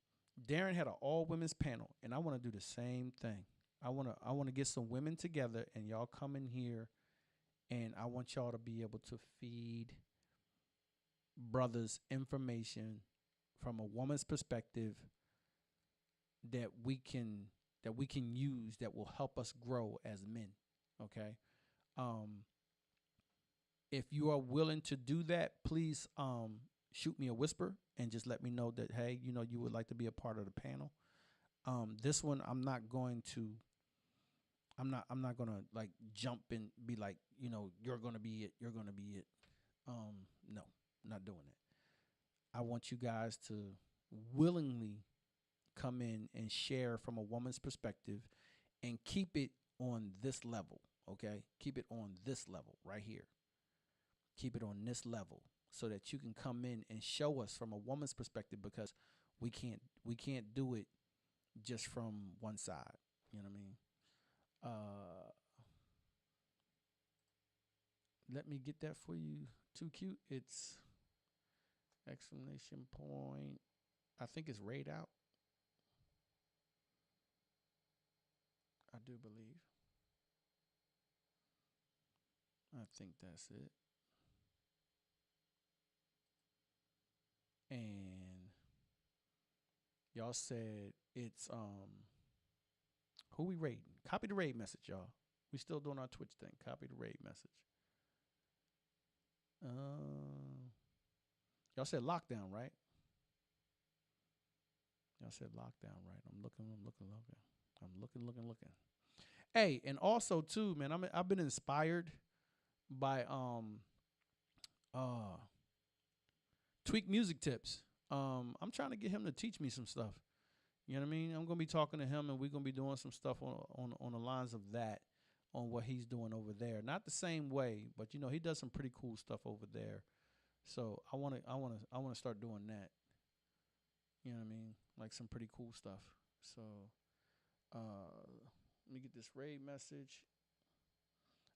Darren had an all women's panel, and I want to do the same thing. I wanna get some women together, and y'all come in here, and I want y'all to be able to feed brothers information from a woman's perspective that we can use that will help us grow as men. Okay. Um, if you are willing to do that, please shoot me a whisper and just let me know that, hey, you would like to be a part of the panel. This one I'm not gonna like jump and be like, you're gonna be it, you're gonna be it. No, not doing it. I want you guys to willingly come in and share from a woman's perspective and keep it on this level, okay? Keep it on this level right here. Keep it on this level so that you can come in and show us from a woman's perspective, because we can't do it just from one side. You know what I mean? Let me get that for you. Too cute. It's exclamation point. I think it's raid out. I do believe. I think that's it. And y'all said it's who we raiding? Copy the raid message, y'all. We still doing our Twitch thing. Copy the raid message. Y'all said lockdown, right? Y'all said lockdown, right? I'm looking. I'm looking. Hey, and also too, man, I've been inspired by uh Tweak Music Tips. I'm trying to get him to teach me some stuff. You know what I mean? I'm gonna be talking to him, and we're gonna be doing some stuff on the lines of that, on what he's doing over there. Not the same way, but he does some pretty cool stuff over there. So I wanna start doing that. You know what I mean? Like some pretty cool stuff. So let me get this raid message.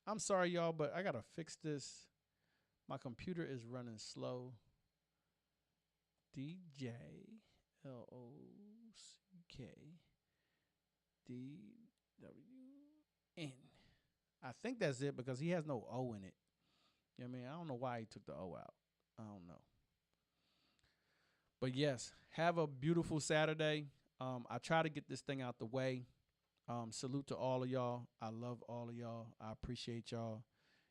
I'm sorry, y'all, but I gotta fix this. My computer is running slow. DJ LOCKDWN. I think that's it, because he has no O in it. You know what I mean? I don't know why he took the O out. I don't know. But yes, have a beautiful Saturday. I try to get this thing out the way. Salute to all of y'all. I love all of y'all. I appreciate y'all.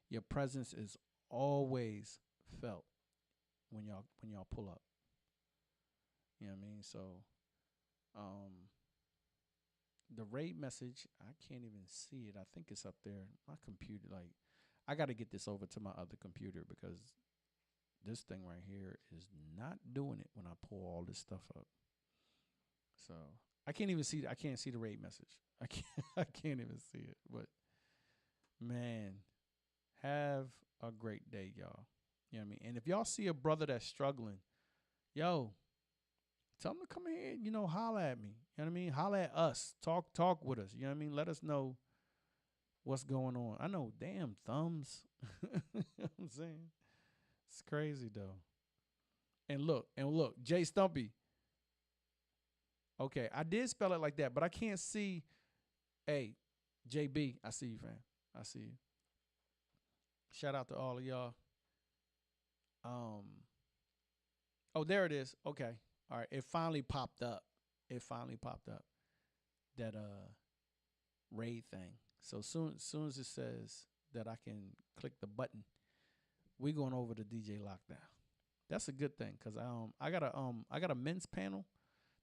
Your presence is always felt when y'all pull up. You know what I mean? So the raid message, I can't even see it. I think it's up there. My computer, like, I got to get this over to my other computer, because this thing right here is not doing it when I pull all this stuff up. So I can't even see. I can't see the raid message. I can't. I can't even see it. But man, have a great day, y'all. You know what I mean? And if y'all see a brother that's struggling, yo, tell him to come here. Holler at me. You know what I mean? Holler at us. Talk with us. You know what I mean? Let us know what's going on. I know, damn thumbs. You know what I'm saying? It's crazy though. And look, Jay Stumpy. Okay, I did spell it like that, but I can't see. Hey, JB, I see you, fam. I see you. Shout out to all of y'all. Oh, there it is. Okay. All right. It finally popped up. That raid thing. So soon as it says that I can click the button, we going over to DJ Lockdown. That's a good thing because I got a men's panel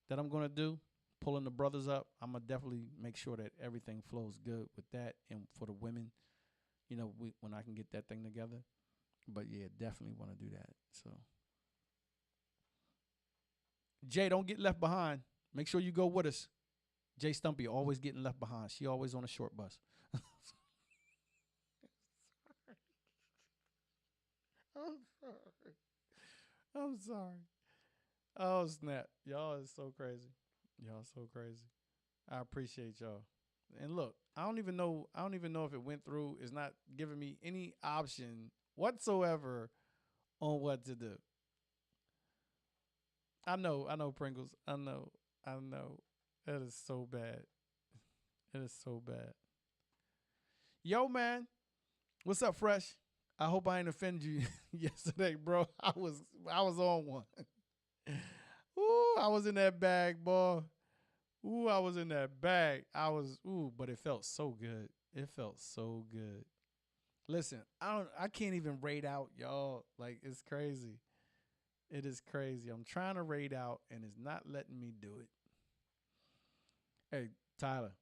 that I'm gonna do, pulling the brothers up. I'm gonna definitely make sure that everything flows good with that, and for the women, when I can get that thing together. But yeah, definitely want to do that. So Jay, don't get left behind. Make sure you go with us. Jay Stumpy always getting left behind. She always on a short bus. I'm sorry. I'm sorry. Oh snap. Y'all is so crazy. Y'all so crazy. I appreciate y'all. And look, I don't even know if it went through. It's not giving me any option whatsoever on what to do. I know Pringles. I know. That is so bad. It is so bad. Yo, man, what's up, Fresh? I hope I ain't offended you yesterday, bro. I was on one. Ooh, I was in that bag, boy. Ooh, I was in that bag. But it felt so good. It felt so good. Listen, I can't even rate out, y'all. Like, it's crazy. It is crazy. I'm trying to rate out and it's not letting me do it. Hey, Tyler,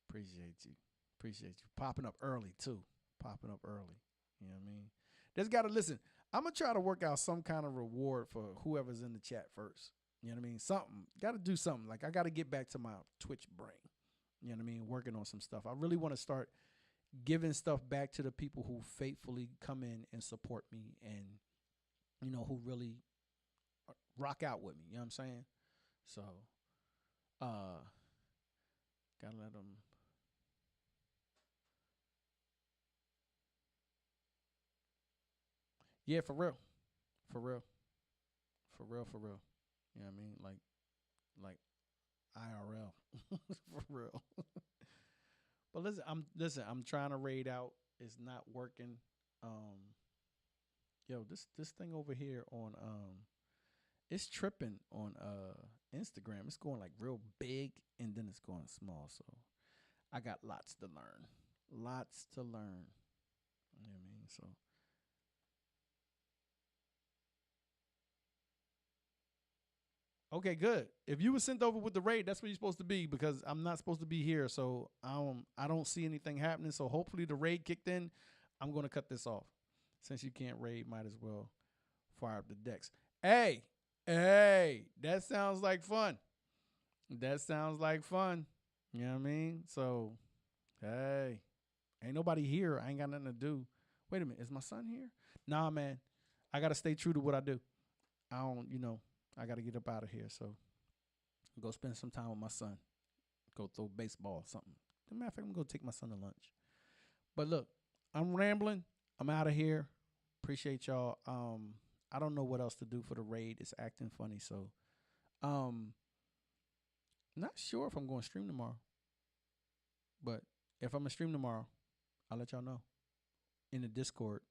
appreciate you. Appreciate you. Popping up early too. Popping up early. You know what I mean? There's gotta listen. I'm gonna try to work out some kind of reward for whoever's in the chat first. You know what I mean? Something. Gotta do something. Like I gotta get back to my Twitch brain. You know what I mean? Working on some stuff. I really want to start giving stuff back to the people who faithfully come in and support me and, who really rock out with me. You know what I'm saying? So, gotta let them. Yeah, for real. For real. For real, for real. You know what I mean? Like IRL. For real. But I'm trying to raid out. It's not working. Yo, this thing over here on it's tripping on Instagram. It's going like real big and then it's going small. So I got lots to learn. Lots to learn. You know what I mean? So okay, good. If you were sent over with the raid, that's where you're supposed to be because I'm not supposed to be here. So I don't see anything happening. So hopefully the raid kicked in. I'm gonna cut this off. Since you can't raid, might as well fire up the decks. Hey, that sounds like fun. That sounds like fun. You know what I mean? So, hey, ain't nobody here. I ain't got nothing to do. Wait a minute, is my son here? Nah, man. I gotta stay true to what I do. I don't, I gotta get up out of here. So go spend some time with my son. Go throw baseball or something. As a matter of fact, I'm gonna go take my son to lunch. But look, I'm rambling. I'm out of here. Appreciate y'all. I don't know what else to do for the raid. It's acting funny, so not sure if I'm going to stream tomorrow. But if I'm gonna stream tomorrow, I'll let y'all know in the Discord.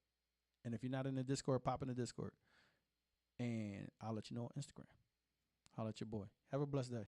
And if you're not in the Discord, pop in the Discord. And I'll let you know on Instagram. Holla at your boy. Have a blessed day.